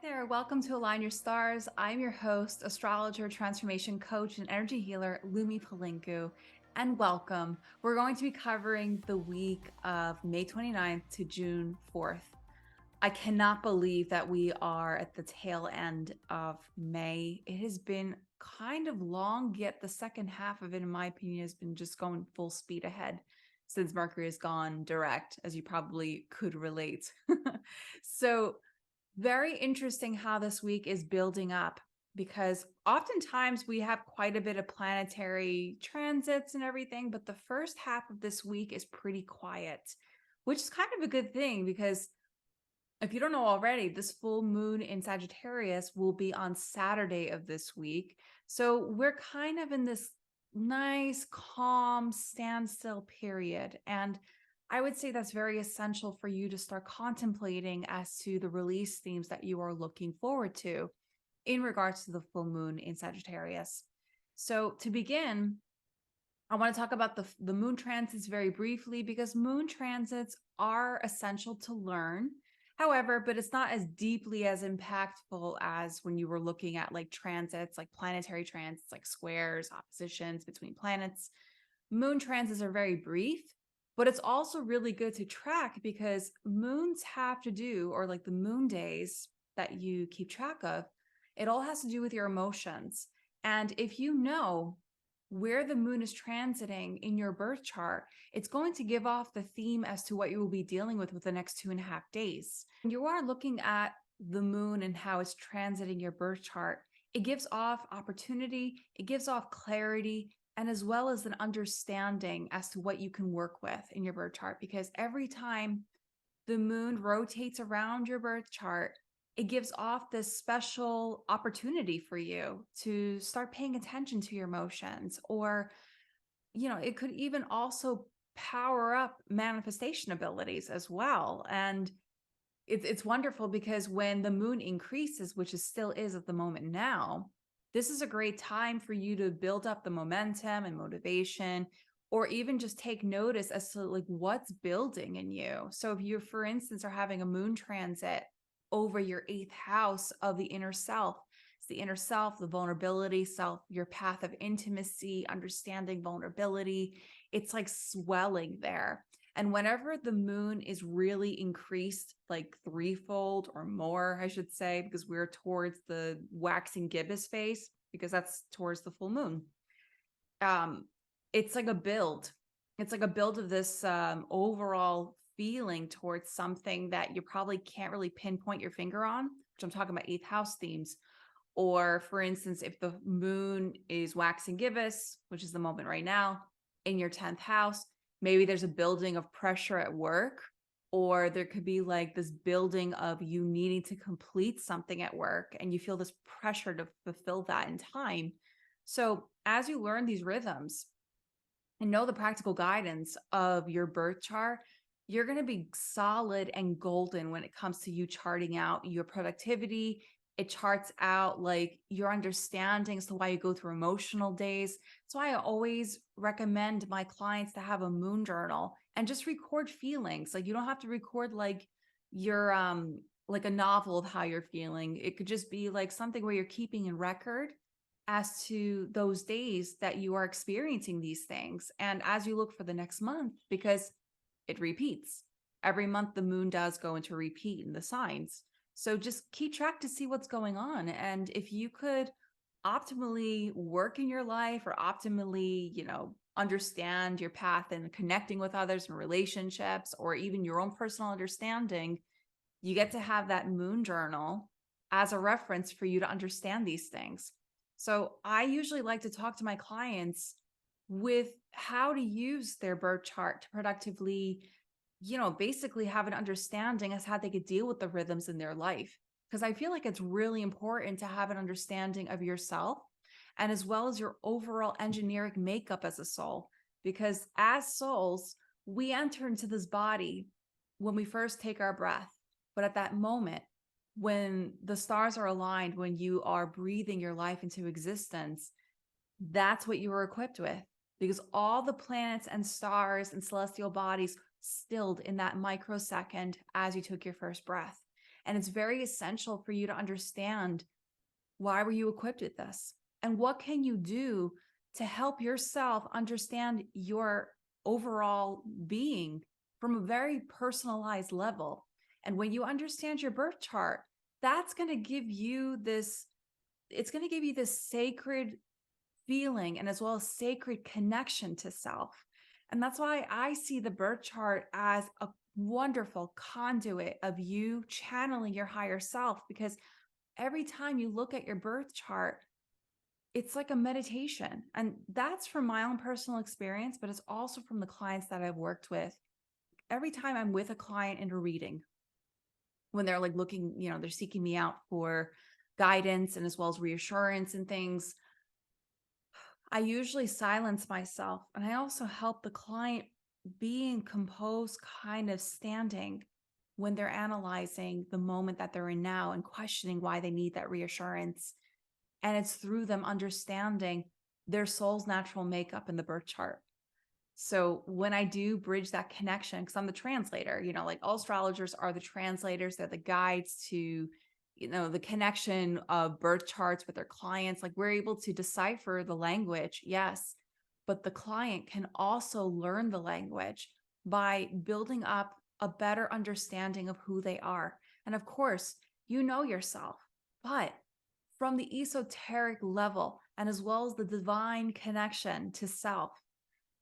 there, welcome to Align Your Stars. I'm your host, astrologer, transformation coach, and energy healer, Lumi Pelinku, and welcome. We're going to be covering the week of May 29th to June 4th. I cannot believe that we are at the tail end of May. It has been kind of long, yet the second half of it, in my opinion, has been just going full speed ahead since Mercury has gone direct, as you probably could relate. So, very interesting how this week is building up, because oftentimes we have quite a bit of planetary transits and everything, but the first half of this week is pretty quiet, which is kind of a good thing because if you don't know already, this full moon in Sagittarius will be on Saturday of this week. So we're kind of in this nice, calm standstill period. And I would say that's very essential for you to start contemplating as to the release themes that you are looking forward to in regards to the full moon in Sagittarius. So to begin, I want to talk about the moon transits very briefly because moon transits are essential to learn. However, but it's not as deeply as impactful as when you were looking at like transits, like planetary transits, like squares, oppositions between planets. Moon transits are very brief, but it's also really good to track because moons have to do, or like the moon days that you keep track of, it all has to do with your emotions. And if you know where the moon is transiting in your birth chart, it's going to give off the theme as to what you will be dealing with the next 2.5 days. When you are looking at the moon and how it's transiting your birth chart, it gives off opportunity, it gives off clarity, and as well as an understanding as to what you can work with in your birth chart. Because every time the moon rotates around your birth chart, it gives off this special opportunity for you to start paying attention to your emotions, or, it could even also power up manifestation abilities as well. And it's wonderful because when the moon increases, which it still is at the moment now, this is a great time for you to build up the momentum and motivation, or even just take notice as to like what's building in you. So if you, for instance, are having a moon transit over your 8th house of the inner self, it's the inner self, the vulnerability self, your path of intimacy, understanding vulnerability, it's like swelling there. And whenever the moon is really increased, like threefold or more, I should say, because we're towards the waxing gibbous phase, because that's towards the full moon. It's like a build. It's like a build of this overall feeling towards something that you probably can't really pinpoint your finger on, which I'm talking about 8th house themes. Or for instance, if the moon is waxing gibbous, which is the moment right now, in your 10th house, maybe there's a building of pressure at work, or there could be like this building of you needing to complete something at work and you feel this pressure to fulfill that in time. So as you learn these rhythms and know the practical guidance of your birth chart, you're going to be solid and golden when it comes to you charting out your productivity. It charts out like your understanding as to why you go through emotional days. That's why I always recommend my clients to have a moon journal and just record feelings. Like you don't have to record like your like a novel of how you're feeling. It could just be like something where you're keeping in record as to those days that you are experiencing these things. And as you look for the next month, because it repeats. Every month the moon does go into repeat in the signs. So just keep track to see what's going on. And if you could optimally work in your life or optimally, understand your path and connecting with others and relationships, or even your own personal understanding, you get to have that moon journal as a reference for you to understand these things. So I usually like to talk to my clients with how to use their birth chart to productively, basically have an understanding as how they could deal with the rhythms in their life. Because I feel like it's really important to have an understanding of yourself and as well as your overall engineering makeup as a soul. Because as souls, we enter into this body when we first take our breath. But at that moment, when the stars are aligned, when you are breathing your life into existence, that's what you were equipped with. Because all the planets and stars and celestial bodies stilled in that microsecond as you took your first breath. And it's very essential for you to understand, why were you equipped with this? And what can you do to help yourself understand your overall being from a very personalized level? And when you understand your birth chart, that's going to give you this, it's going to give you this sacred feeling and as well as sacred connection to self. And that's why I see the birth chart as a wonderful conduit of you channeling your higher self, because every time you look at your birth chart, it's like a meditation. And that's from my own personal experience, but it's also from the clients that I've worked with. Every time I'm with a client in a reading, when they're like looking, they're seeking me out for guidance and as well as reassurance and things, I usually silence myself. And I also help the client be in composed kind of standing when they're analyzing the moment that they're in now and questioning why they need that reassurance. And it's through them understanding their soul's natural makeup in the birth chart. So when I do bridge that connection, because I'm the translator, like all astrologers are the translators, they're the guides to, the connection of birth charts with their clients. Like, we're able to decipher the language, yes, but the client can also learn the language by building up a better understanding of who they are. And of course, you know yourself, but from the esoteric level and as well as the divine connection to self,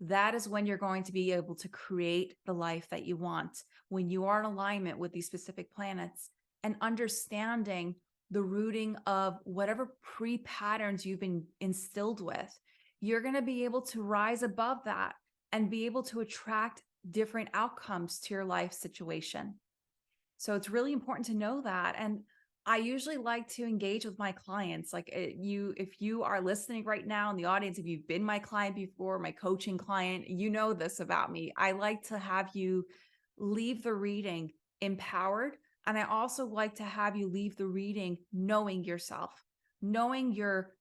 that is when you're going to be able to create the life that you want. When you are in alignment with these specific planets and understanding the rooting of whatever pre-patterns you've been instilled with, you're going to be able to rise above that and be able to attract different outcomes to your life situation. So it's really important to know that. And I usually like to engage with my clients. Like, if you are listening right now in the audience, if you've been my client before, my coaching client, you know this about me. I like to have you leave the reading empowered. And I also like to have you leave the reading knowing yourself, knowing your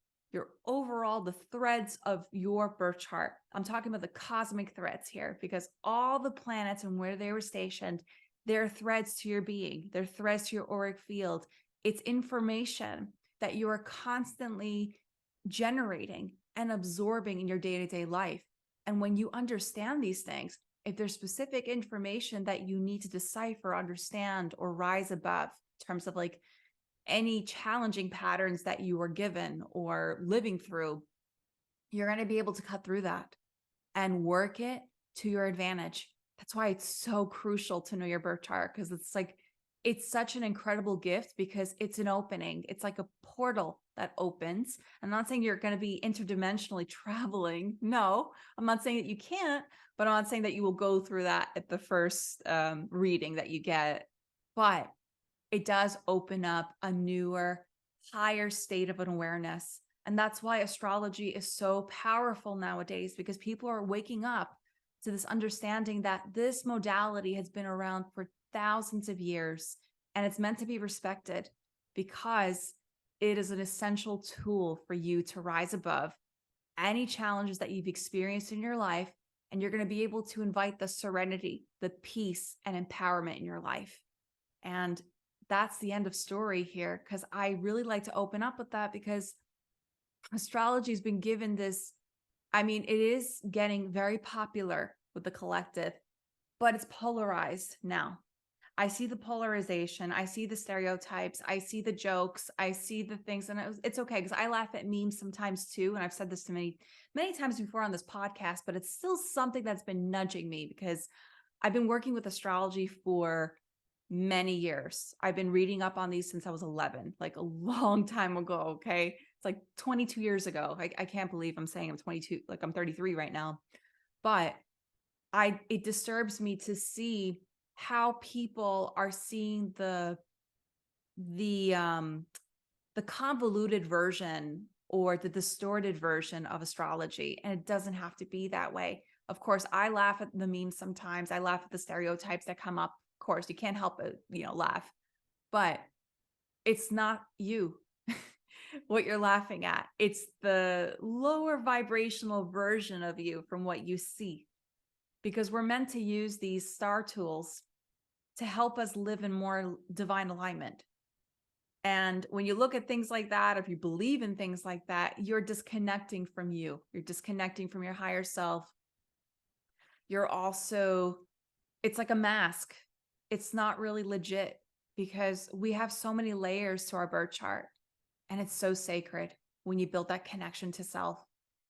overall, the threads of your birth chart. I'm talking about the cosmic threads here, because all the planets and where they were stationed, they're threads to your being. They're threads to your auric field. It's information that you are constantly generating and absorbing in your day-to-day life. And when you understand these things, if there's specific information that you need to decipher, understand, or rise above in terms of like any challenging patterns that you were given or living through, you're going to be able to cut through that and work it to your advantage. That's why it's so crucial to know your birth chart, because it's such an incredible gift, because it's an opening. It's like a portal that opens. I'm not saying you're going to be interdimensionally traveling. No, I'm not saying that you can't, but I'm not saying that you will go through that at the first reading that you get. But it does open up a newer, higher state of an awareness. And that's why astrology is so powerful nowadays, because people are waking up to this understanding that this modality has been around for thousands of years, and it's meant to be respected because it is an essential tool for you to rise above any challenges that you've experienced in your life. And you're going to be able to invite the serenity, the peace, and empowerment in your life. And that's the end of story here, because I really like to open up with that, because astrology has been given this, it is getting very popular with the collective, but it's polarized now. I see the polarization. I see the stereotypes. I see the jokes. I see the things. And it's okay, because I laugh at memes sometimes too. And I've said this to many, many times before on this podcast, but it's still something that's been nudging me, because I've been working with astrology for many years. I've been reading up on these since I was 11, like a long time ago. Okay. It's like 22 years ago. I can't believe I'm saying I'm 22, like I'm 33 right now. But it disturbs me to see how people are seeing the convoluted version or the distorted version of astrology. And it doesn't have to be that way. Of course, I laugh at the memes sometimes. I laugh at the stereotypes that come up. Of course, you can't help but, laugh. But it's not you, what you're laughing at. It's the lower vibrational version of you from what you see. Because we're meant to use these star tools to help us live in more divine alignment. And when you look at things like that, if you believe in things like that, you're disconnecting from you. You're disconnecting from your higher self. You're also, it's like a mask. It's not really legit because we have so many layers to our birth chart. And it's so sacred when you build that connection to self,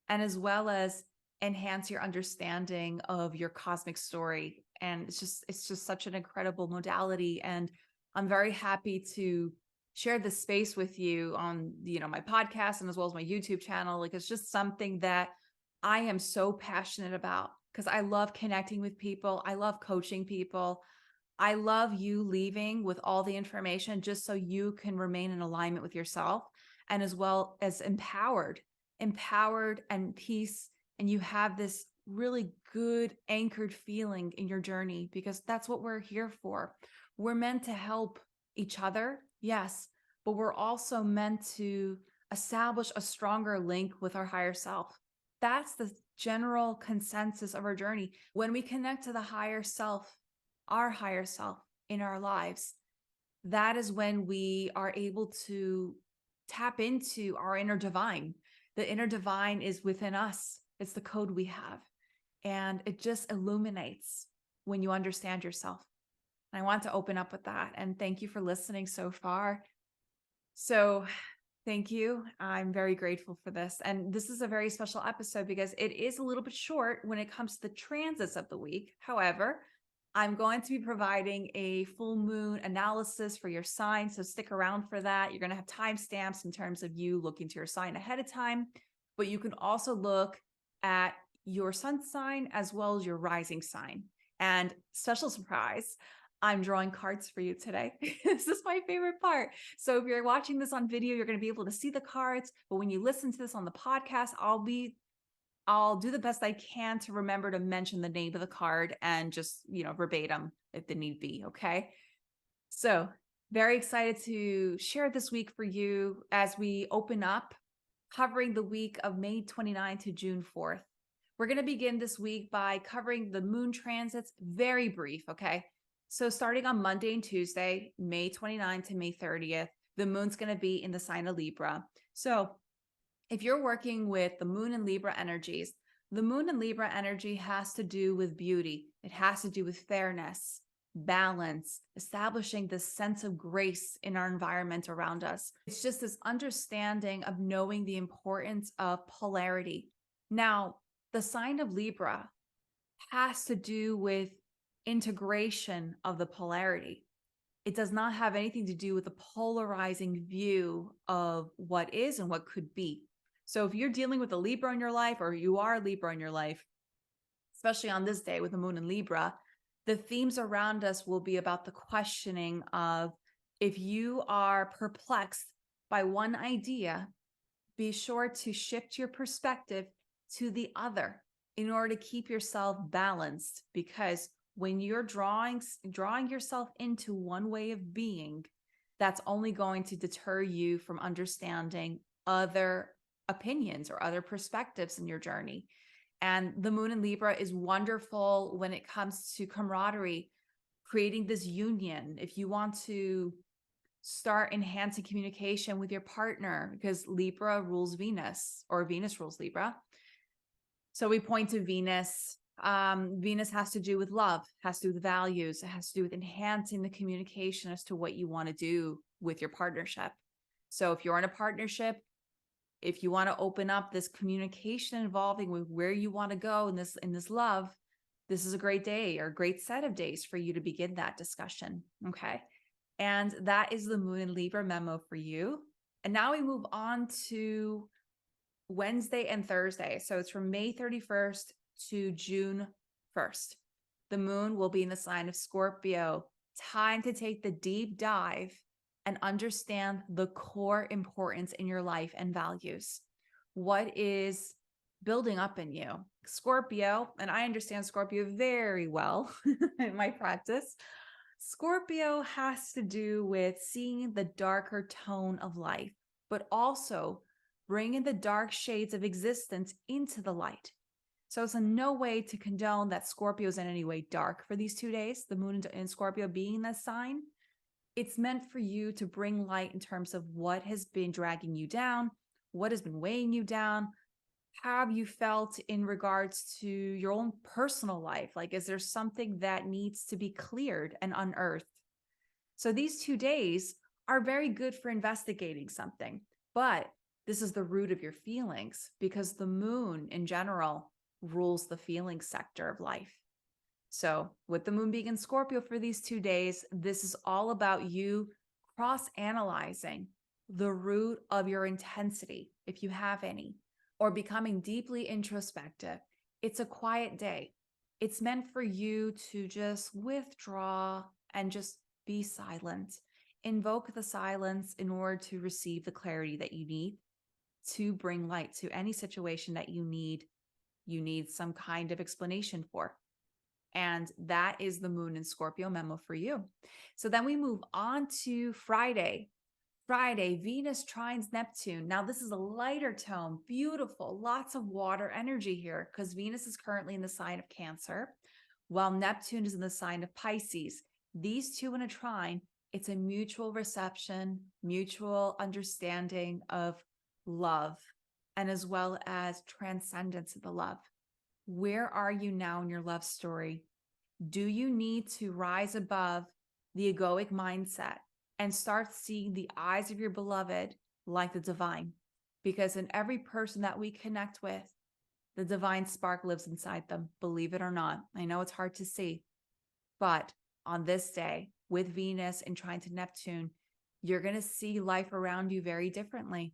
and as well as enhance your understanding of your cosmic story. And it's just such an incredible modality. And I'm very happy to share this space with you on, my podcast and as well as my YouTube channel. Like, it's just something that I am so passionate about because I love connecting with people. I love coaching people. I love you leaving with all the information just so you can remain in alignment with yourself, and as well as empowered and peace. And you have this really good anchored feeling in your journey, because that's what we're here for. We're meant to help each other. Yes, but we're also meant to establish a stronger link with our higher self. That's the general consensus of our journey. When we connect to the higher self, our higher self in our lives, that is when we are able to tap into our inner divine. The inner divine is within us. It's the code we have. And it just illuminates when you understand yourself. And I want to open up with that. And thank you for listening so far. So thank you. I'm very grateful for this. And this is a very special episode because it is a little bit short when it comes to the transits of the week. However, I'm going to be providing a full moon analysis for your sign. So stick around for that. You're going to have timestamps in terms of you looking to your sign ahead of time, but you can also look at your sun sign as well as your rising sign. And special surprise, I'm drawing cards for you today. This is my favorite part. So if you're watching this on video, you're going to be able to see the cards. But when you listen to this on the podcast, I'll do the best I can to remember to mention the name of the card and just, verbatim if the need be. Okay. So very excited to share this week for you as we open up, covering the week of May 29 to June 4th. We're going to begin this week by covering the moon transits, very brief. Okay. So starting on Monday and Tuesday, May 29 to May 30th, the moon's going to be in the sign of Libra. So if you're working with the moon and Libra energies, the moon and Libra energy has to do with beauty. It has to do with fairness, balance, establishing this sense of grace in our environment around us. It's just this understanding of knowing the importance of polarity. Now, the sign of Libra has to do with integration of the polarity. It does not have anything to do with the polarizing view of what is and what could be. So if you're dealing with a Libra in your life, or you are a Libra in your life, especially on this day with the moon in Libra, the themes around us will be about the questioning of, if you are perplexed by one idea, be sure to shift your perspective to the other in order to keep yourself balanced, because when you're drawing yourself into one way of being, that's only going to deter you from understanding other opinions or other perspectives in your journey. And the moon in Libra is wonderful when it comes to camaraderie, creating this union. If you want to start enhancing communication with your partner, because Libra rules Venus, or Venus rules Libra. So we point to Venus. Venus has to do with love, has to do with values. It has to do with enhancing the communication as to what you want to do with your partnership. So if you're in a partnership, if you want to open up this communication involving with where you want to go in this love, this is a great day or a great set of days for you to begin that discussion. Okay. And that is the moon in Libra memo for you. And now we move on to Wednesday and Thursday. So it's from May 31st to June 1st. The moon will be in the sign of Scorpio. Time to take the deep dive and understand the core importance in your life and values. What is building up in you? Scorpio, and I understand Scorpio very well in my practice. Scorpio has to do with seeing the darker tone of life, but also bringing the dark shades of existence into the light. So it's in no way to condone that Scorpio is in any way dark for these 2 days, the moon in Scorpio being that sign. It's meant for you to bring light in terms of what has been dragging you down, what has been weighing you down. How have you felt in regards to your own personal life? Like, is there something that needs to be cleared and unearthed? So these 2 days are very good for investigating something, but this is the root of your feelings because the moon in general rules the feeling sector of life. So with the moon being in Scorpio for these 2 days, this is all about you cross-analyzing the root of your intensity, if you have any, or becoming deeply introspective. It's a quiet day. It's meant for you to just withdraw and just be silent. Invoke the silence in order to receive the clarity that you need to bring light to any situation that you need some kind of explanation for. And that is the moon in Scorpio memo for you. So then we move on to Friday. Friday, Venus trines Neptune. Now, this is a lighter tone, beautiful, lots of water energy here because Venus is currently in the sign of Cancer, while Neptune is in the sign of Pisces. These two in a trine, it's a mutual reception, mutual understanding of love, and as well as transcendence of the love. Where are you now in your love story? Do you need to rise above the egoic mindset and start seeing the eyes of your beloved like the divine? Because in every person that we connect with, the divine spark lives inside them, believe it or not. I know it's hard to see, but on this day with Venus and trine to Neptune, you're going to see life around you very differently.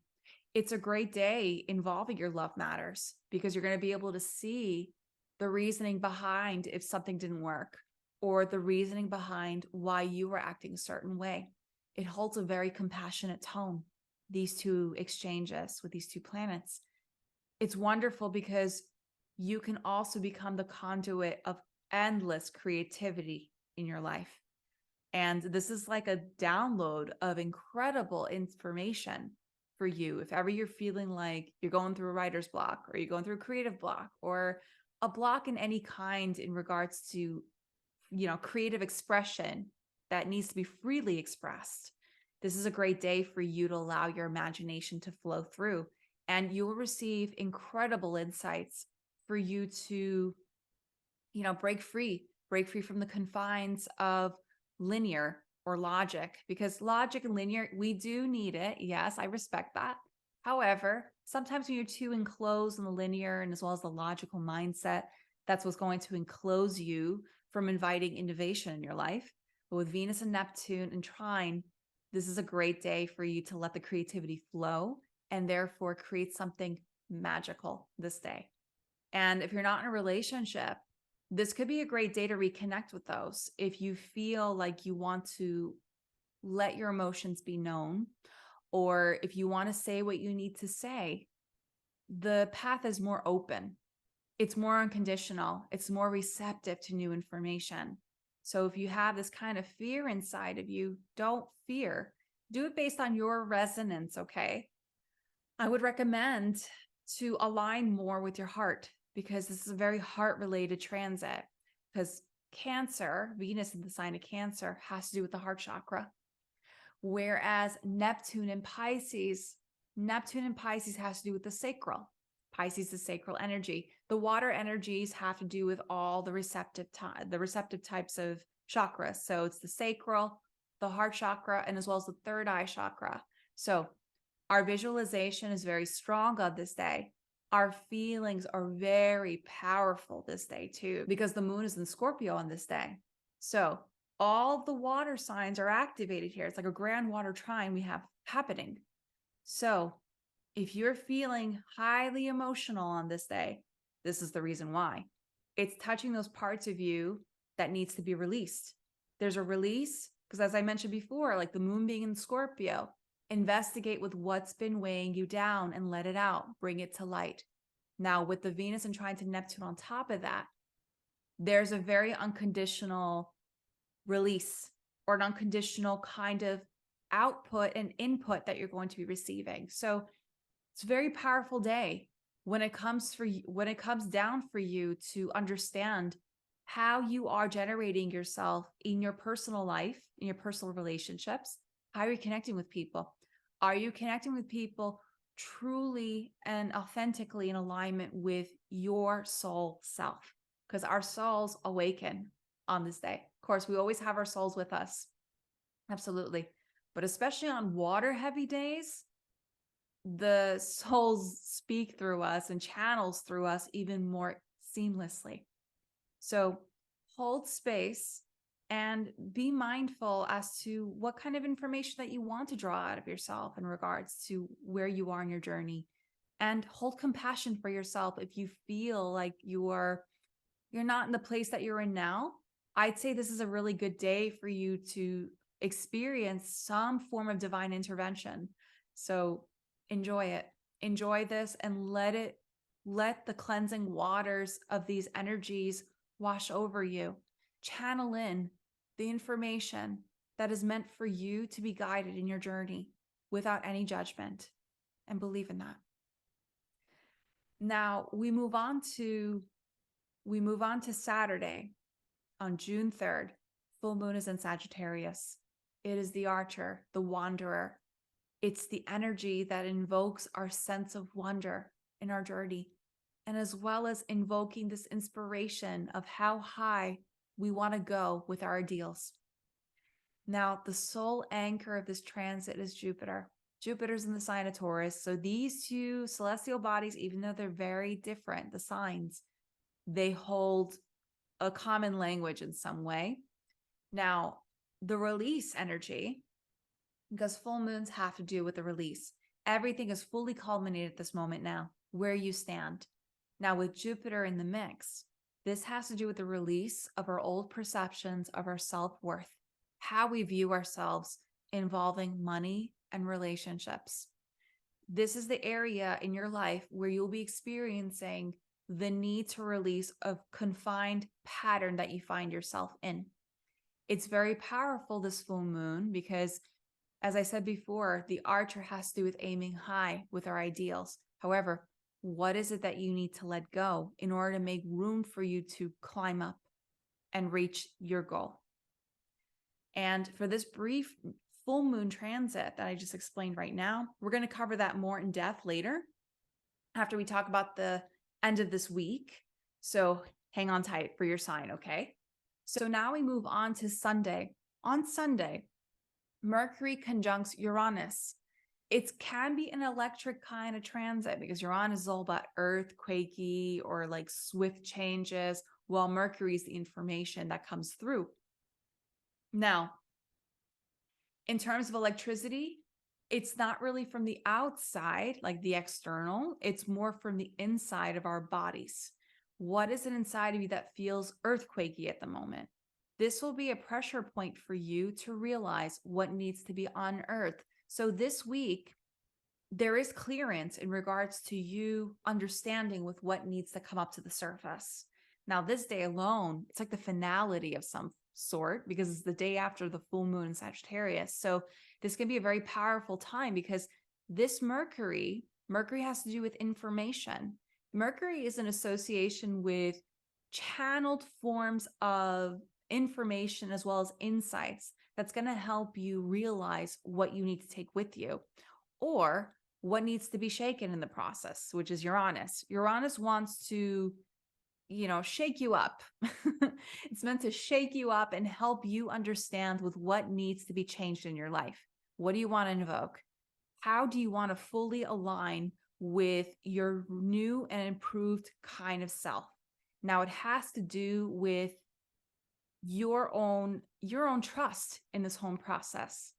It's a great day involving your love matters because you're going to be able to see the reasoning behind if something didn't work or the reasoning behind why you were acting a certain way. It holds a very compassionate tone, these two exchanges with these two planets. It's wonderful because you can also become the conduit of endless creativity in your life. And this is like a download of incredible information for you. If ever you're feeling like you're going through a writer's block or you're going through a creative block or a block in any kind in regards to, creative expression that needs to be freely expressed, this is a great day for you to allow your imagination to flow through, and you will receive incredible insights for you to, break free from the confines of linear or logic, because logic and linear, we do need it. Yes, I respect that. However, sometimes when you're too enclosed in the linear and as well as the logical mindset, that's what's going to enclose you from inviting innovation in your life. But with Venus and Neptune and trine, this is a great day for you to let the creativity flow and therefore create something magical this day. And if you're not in a relationship, this could be a great day to reconnect with those. If you feel like you want to let your emotions be known, or if you want to say what you need to say, the path is more open. It's more unconditional. It's more receptive to new information. So if you have this kind of fear inside of you, don't fear. Do it based on your resonance, okay? I would recommend to align more with your heart, because this is a very heart-related transit, because Cancer, Venus in the sign of Cancer, has to do with the heart chakra. Whereas Neptune and Pisces has to do with the sacral. Pisces is sacral energy. The water energies have to do with all the receptive types of chakras. So it's the sacral, the heart chakra, and as well as the third eye chakra. So our visualization is very strong on this day. Our feelings are very powerful this day too, because the moon is in Scorpio on this day. So all the water signs are activated here. It's like a grand water trine we have happening. So if you're feeling highly emotional on this day, this is the reason why. It's touching those parts of you that needs to be released. There's a release because, as I mentioned before, like the moon being in Scorpio, investigate with what's been weighing you down and let it out, bring it to light. Now with the Venus and trine to Neptune on top of that, there's a very unconditional release or an unconditional kind of output and input that you're going to be receiving. So it's a very powerful day when it comes down for you to understand how you are generating yourself in your personal life, in your personal relationships, how are you connecting with people? Are you connecting with people truly and authentically in alignment with your soul self? Because our souls awaken on this day. Of course, we always have our souls with us. Absolutely. But especially on water heavy days, the souls speak through us and channels through us even more seamlessly. So hold space and be mindful as to what kind of information that you want to draw out of yourself in regards to where you are in your journey, and hold compassion for yourself if you feel like you're not in the place that you're in now. I'd say this is a really good day for you to experience some form of divine intervention. So enjoy it. Enjoy this and let the cleansing waters of these energies wash over you. Channel in the information that is meant for you to be guided in your journey without any judgment, and believe in that. Now we move on to Saturday on June 3rd. Full moon is in Sagittarius. It is the archer, the wanderer. It's the energy that invokes our sense of wonder in our journey, and as well as invoking this inspiration of how high we want to go with our ideals. Now, the sole anchor of this transit is Jupiter. Jupiter's in the sign of Taurus. So these two celestial bodies, even though they're very different, the signs, they hold a common language in some way. Now, the release energy, because full moons have to do with the release. Everything is fully culminated at this moment now, where you stand. Now, with Jupiter in the mix, this has to do with the release of our old perceptions of our self-worth, how we view ourselves involving money and relationships. This is the area in your life where you'll be experiencing the need to release a confined pattern that you find yourself in. It's very powerful, this full moon, because as I said before, the archer has to do with aiming high with our ideals. However, what is it that you need to let go in order to make room for you to climb up and reach your goal? And for this brief full moon transit that I just explained right now, we're going to cover that more in depth later after we talk about the end of this week. So hang on tight for your sign, okay? So now we move on to Sunday. On Sunday, Mercury conjuncts Uranus. It can be an electric kind of transit because Uranus is all about earthquakey or like swift changes, while Mercury is the information that comes through. Now, in terms of electricity, it's not really from the outside, like the external. It's more from the inside of our bodies. What is it inside of you that feels earthquakey at the moment? This will be a pressure point for you to realize what needs to be unearthed. So this week, there is clearance in regards to you understanding with what needs to come up to the surface. Now, this day alone, it's like the finality of some sort because it's the day after the full moon in Sagittarius. So this can be a very powerful time because this Mercury has to do with information. Mercury is an association with channeled forms of information as well as insights that's going to help you realize what you need to take with you or what needs to be shaken in the process, which is Uranus. Uranus wants to, shake you up. It's meant to shake you up and help you understand with what needs to be changed in your life. What do you want to invoke? How do you want to fully align with your new and improved kind of self? Now, it has to do with your own trust in this whole process,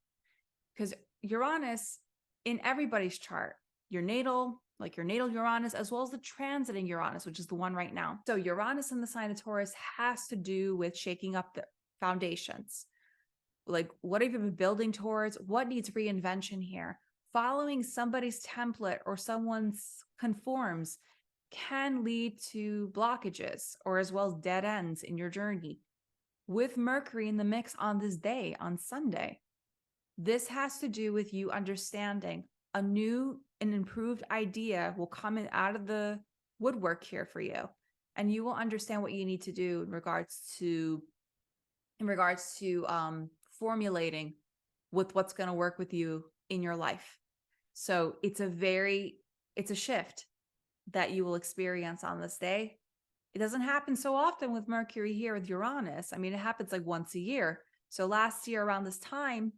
because Uranus in everybody's chart, your natal Uranus, as well as the transiting Uranus, which is the one right now. So Uranus in the sign of Taurus has to do with shaking up the foundations. Like, what have you been building towards? What needs reinvention here? Following somebody's template or someone's conforms can lead to blockages or as well as dead ends in your journey. With Mercury in the mix on this day, on Sunday, this has to do with you understanding, a new and improved idea will come out of the woodwork here for you. And you will understand what you need to do in regards to formulating with what's going to work with you in your life. So it's a shift that you will experience on this day. It doesn't happen so often with Mercury here with Uranus. I mean, it happens like once a year. So last year around this time,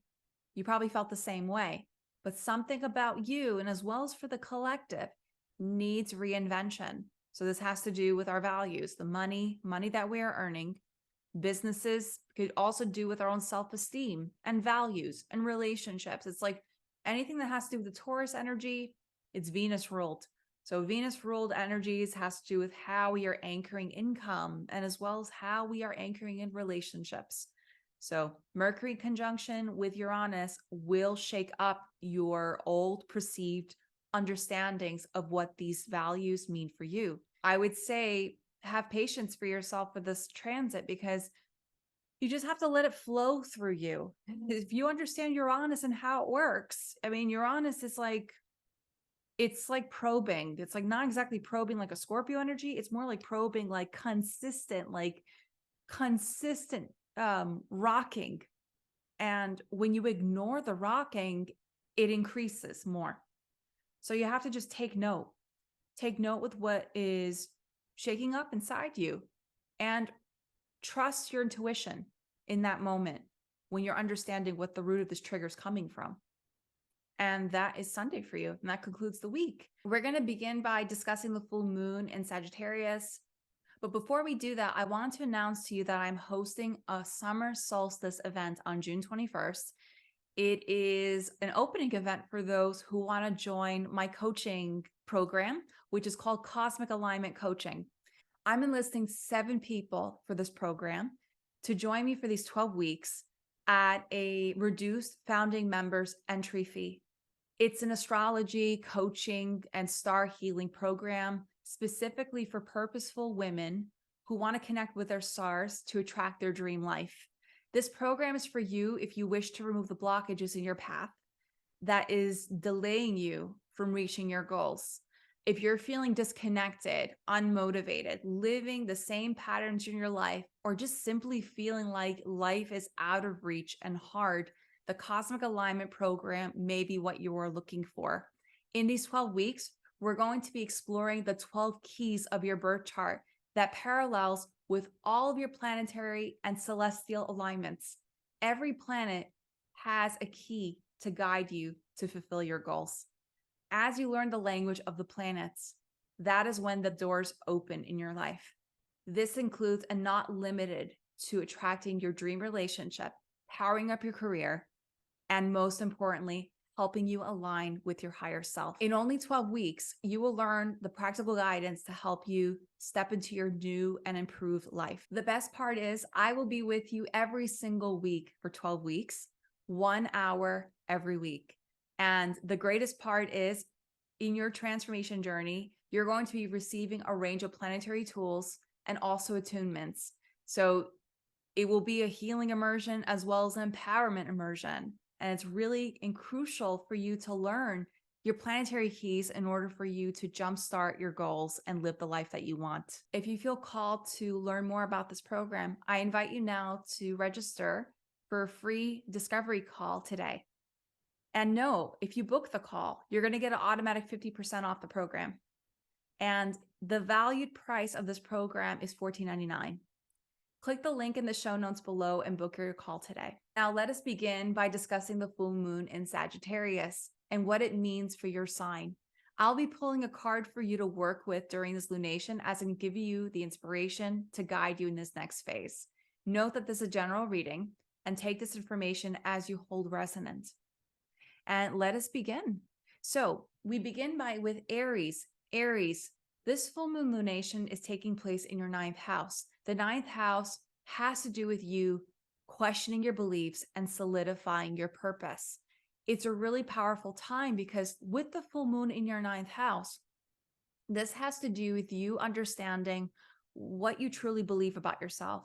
you probably felt the same way. But something about you, and as well as for the collective, needs reinvention. So this has to do with our values, the money that we are earning. Businesses could also do with our own self-esteem and values and relationships. It's like anything that has to do with the Taurus energy, it's Venus ruled. So Venus ruled energies has to do with how we are anchoring income and as well as how we are anchoring in relationships. So Mercury conjunction with Uranus will shake up your old perceived understandings of what these values mean for you. I would say have patience for yourself with this transit because you just have to let it flow through you. If you understand Uranus and how it works, I mean, Uranus is like, it's like probing. It's like not exactly probing like a Scorpio energy. It's more like probing, like consistent rocking. And when you ignore the rocking, it increases more. So you have to just take note with what is shaking up inside you and trust your intuition in that moment when you're understanding what the root of this trigger is coming from. And that is Sunday for you. And that concludes the week. We're going to begin by discussing the full moon in Sagittarius. But before we do that, I want to announce to you that I'm hosting a Summer Solstice event on June 21st. It is an opening event for those who want to join my coaching program, which is called Cosmic Alignment Coaching. I'm enlisting 7 people for this program to join me for these 12 weeks at a reduced founding members entry fee. It's an astrology, coaching, and star healing program specifically for purposeful women who want to connect with their stars to attract their dream life. This program is for you if you wish to remove the blockages in your path that is delaying you from reaching your goals. If you're feeling disconnected, unmotivated, living the same patterns in your life, or just simply feeling like life is out of reach and hard, the Cosmic Alignment Program may be what you are looking for. In these 12 weeks, we're going to be exploring the 12 keys of your birth chart that parallels with all of your planetary and celestial alignments. Every planet has a key to guide you to fulfill your goals. As you learn the language of the planets, that is when the doors open in your life. This includes and not limited to attracting your dream relationship, powering up your career, and most importantly, helping you align with your higher self. In only 12 weeks, you will learn the practical guidance to help you step into your new and improved life. The best part is I will be with you every single week for 12 weeks, 1 hour every week. And the greatest part is in your transformation journey, you're going to be receiving a range of planetary tools and also attunements. So it will be a healing immersion as well as an empowerment immersion. And it's really crucial for you to learn your planetary keys in order for you to jumpstart your goals and live the life that you want. If you feel called to learn more about this program, I invite you now to register for a free discovery call today. And no, if you book the call, you're going to get an automatic 50% off the program. And the valued price of this program is $14.99. Click the link in the show notes below and book your call today. Now let us begin by discussing the full moon in Sagittarius and what it means for your sign. I'll be pulling a card for you to work with during this lunation as I give you the inspiration to guide you in this next phase. Note that this is a general reading and take this information as you hold resonance. And let us begin. So we begin with Aries. Aries, this full moon lunation is taking place in your 9th house. The 9th house has to do with you questioning your beliefs and solidifying your purpose. It's a really powerful time because with the full moon in your 9th house, this has to do with you understanding what you truly believe about yourself.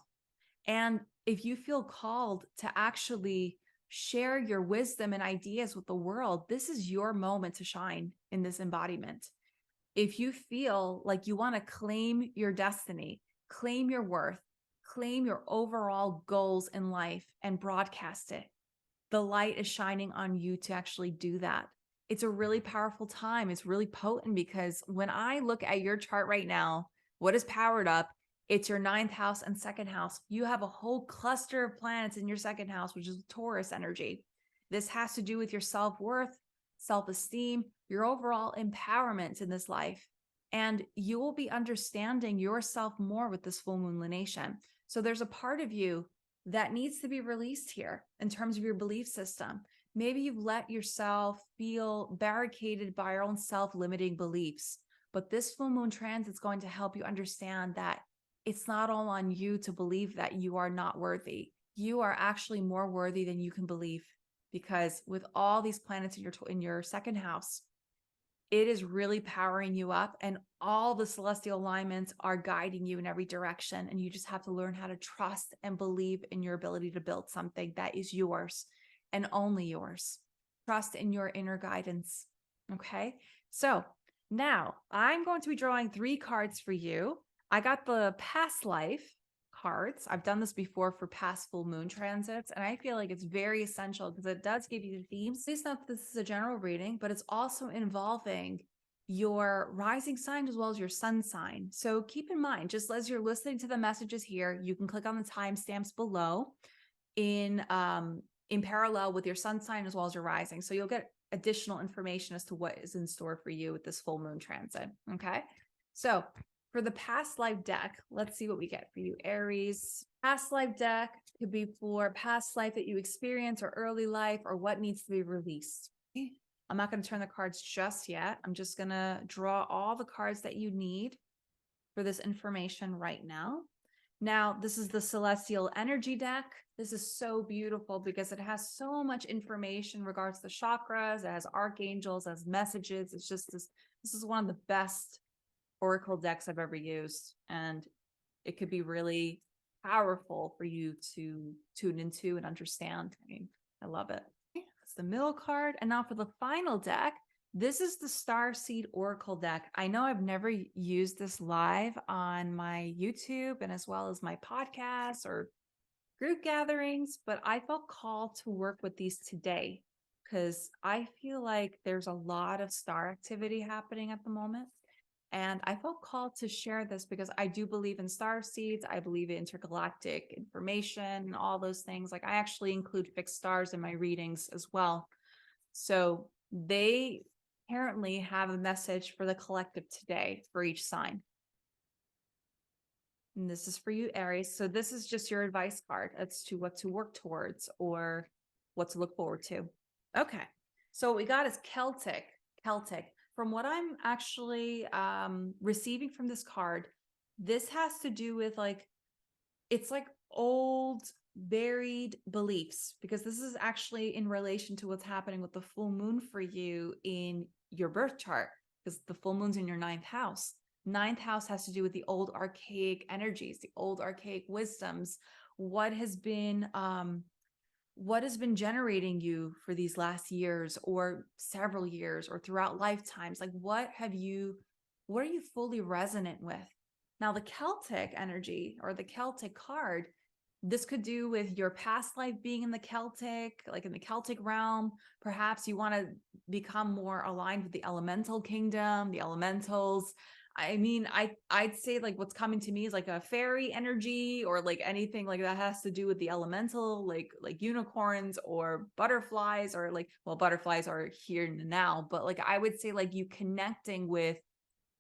And if you feel called to actually share your wisdom and ideas with the world, this is your moment to shine in this embodiment. If you feel like you want to claim your destiny, claim your worth, claim your overall goals in life and broadcast it, the light is shining on you to actually do that. It's a really powerful time. It's really potent because when I look at your chart right now, what is powered up? It's your 9th house and 2nd house. You have a whole cluster of planets in your 2nd house, which is Taurus energy. This has to do with your self-worth, self-esteem, your overall empowerment in this life. And you will be understanding yourself more with this full moon lunation. So there's a part of you that needs to be released here in terms of your belief system. Maybe you've let yourself feel barricaded by your own self-limiting beliefs, but this full moon transit is going to help you understand that it's not all on you to believe that you are not worthy. You are actually more worthy than you can believe, because with all these planets in your 2nd house, it is really powering you up, and all the celestial alignments are guiding you in every direction. And you just have to learn how to trust and believe in your ability to build something that is yours and only yours. Trust in your inner guidance. Okay. So now I'm going to be drawing 3 cards for you. I got the past life cards. I've done this before for past full moon transits, and I feel like it's very essential because it does give you the themes. Please note that this is a general reading, but it's also involving your rising sign as well as your sun sign. So keep in mind, just as you're listening to the messages here, you can click on the timestamps below in parallel with your sun sign as well as your rising. So you'll get additional information as to what is in store for you with this full moon transit. Okay. So for the past life deck, let's see what we get for you, Aries. Past life deck could be for past life that you experience or early life or what needs to be released. Okay. I'm not going to turn the cards just yet. I'm just going to draw all the cards that you need for this information right now. Now, this is the Celestial Energy deck. This is so beautiful because it has so much information in regards to the chakras. It has archangels, it has messages. It's just this is one of the best oracle decks I've ever used, and it could be really powerful for you to tune into and understand. I mean, I love it. That's the middle card. And now for the final deck, this is the Starseed Oracle deck. I know I've never used this live on my YouTube and as well as my podcasts or group gatherings, but I felt called to work with these today because I feel like there's a lot of star activity happening at the moment. And I felt called to share this because I do believe in star seeds. I believe in intergalactic information and all those things. Like I actually include fixed stars in my readings as well. So they apparently have a message for the collective today for each sign. And this is for you, Aries. So this is just your advice card as to what to work towards or what to look forward to. Okay. So what we got is Celtic. From what I'm actually receiving from this card, this has to do with it's like old buried beliefs, because this is actually in relation to what's happening with the full moon for you in your birth chart, because the full moon's in your 9th house. 9th house has to do with the old archaic energies, the old archaic wisdoms. What has been generating you for these last years or several years or throughout lifetimes? Like what are you fully resonant with? Now the Celtic energy or the Celtic card, this could do with your past life being in the Celtic, like in the Celtic realm. Perhaps you want to become more aligned with the elemental kingdom, the elementals. I mean, I'd say like what's coming to me is like a fairy energy or like anything like that has to do with the elemental, like unicorns or butterflies, or like, well, butterflies are here and now, but like I would say like you connecting with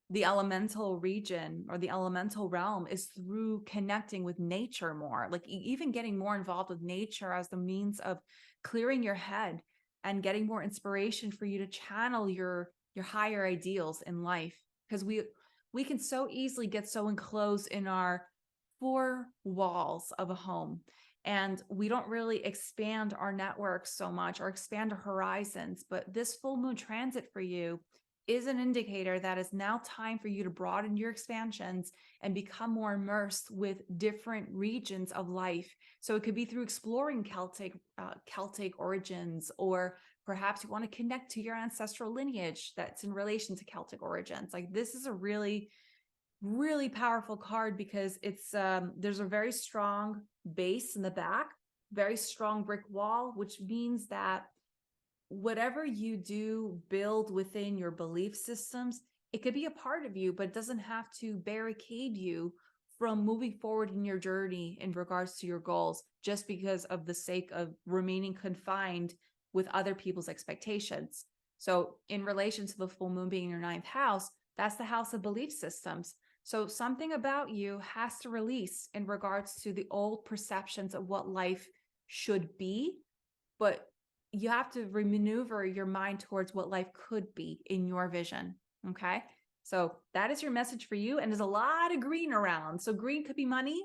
the elemental region or the elemental realm is through connecting with nature more, like even getting more involved with nature as the means of clearing your head and getting more inspiration for you to channel your higher ideals in life. Because we can so easily get so enclosed in our 4 walls of a home, and we don't really expand our network so much or expand our horizons. But this full moon transit for you is an indicator that it's now time for you to broaden your expansions and become more immersed with different regions of life. So it could be through exploring Celtic origins, or perhaps you want to connect to your ancestral lineage that's in relation to Celtic origins. Like, this is a really, really powerful card because it's there's a very strong base in the back, very strong brick wall, which means that whatever you do build within your belief systems, it could be a part of you, but it doesn't have to barricade you from moving forward in your journey in regards to your goals, just because of the sake of remaining confined with other people's expectations. So in relation to the full moon being in your ninth house, that's the house of belief systems. So something about you has to release in regards to the old perceptions of what life should be, but you have to remaneuver your mind towards what life could be in your vision. Okay. So that is your message for you. And there's a lot of green around. So green could be money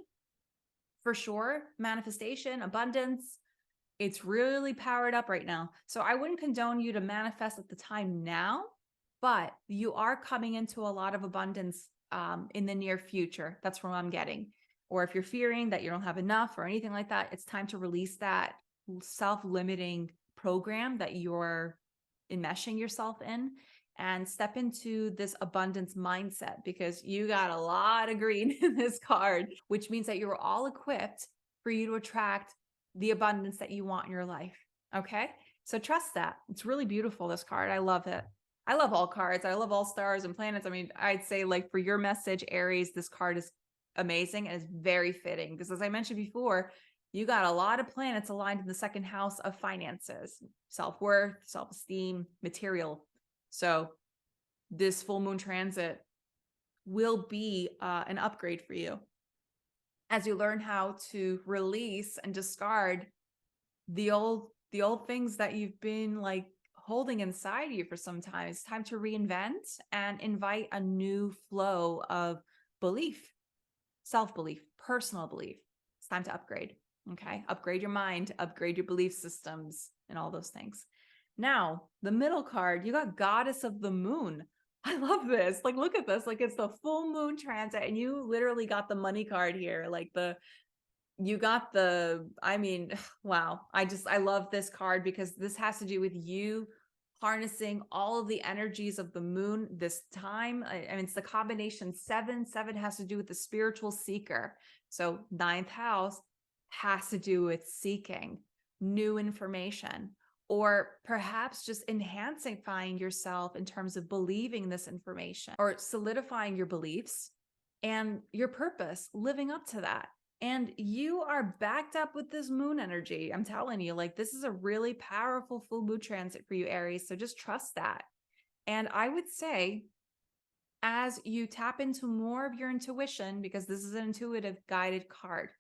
for sure, manifestation, abundance. It's really powered up right now. So I wouldn't condone you to manifest at the time now, but you are coming into a lot of abundance in the near future. That's what I'm getting. Or if you're fearing that you don't have enough or anything like that, it's time to release that self-limiting program that you're enmeshing yourself in and step into this abundance mindset, because you got a lot of green in this card, which means that you're all equipped for you to attract the abundance that you want in your life. Okay. So trust that. It's really beautiful, this card. I love it. I love all cards. I love all stars and planets. I mean, I'd say, like, for your message, Aries, this card is amazing and is very fitting because, as I mentioned before, you got a lot of planets aligned in the second house of finances, self-worth, self-esteem, material. So this full moon transit will be an upgrade for you as you learn how to release and discard the old things that you've been like holding inside you for some time. It's time to reinvent and invite a new flow of belief, self-belief, personal belief. It's time to upgrade. Okay. Upgrade your mind, upgrade your belief systems, and all those things. Now, the middle card, you got Goddess of the Moon. I love this. Like, look at this. Like, it's the full moon transit, and you literally got the money card here. Like, you got the, I mean, wow. I love this card because this has to do with you harnessing all of the energies of the moon this time. I mean, it's the combination 7. 7 has to do with the spiritual seeker. So ninth house has to do with seeking new information, or perhaps just enhancing yourself in terms of believing this information, or solidifying your beliefs and your purpose, living up to that. And you are backed up with this moon energy. I'm telling you, like, this is a really powerful full moon transit for you, Aries. So just trust that. And I would say, as you tap into more of your intuition, because this is an intuitive guided card,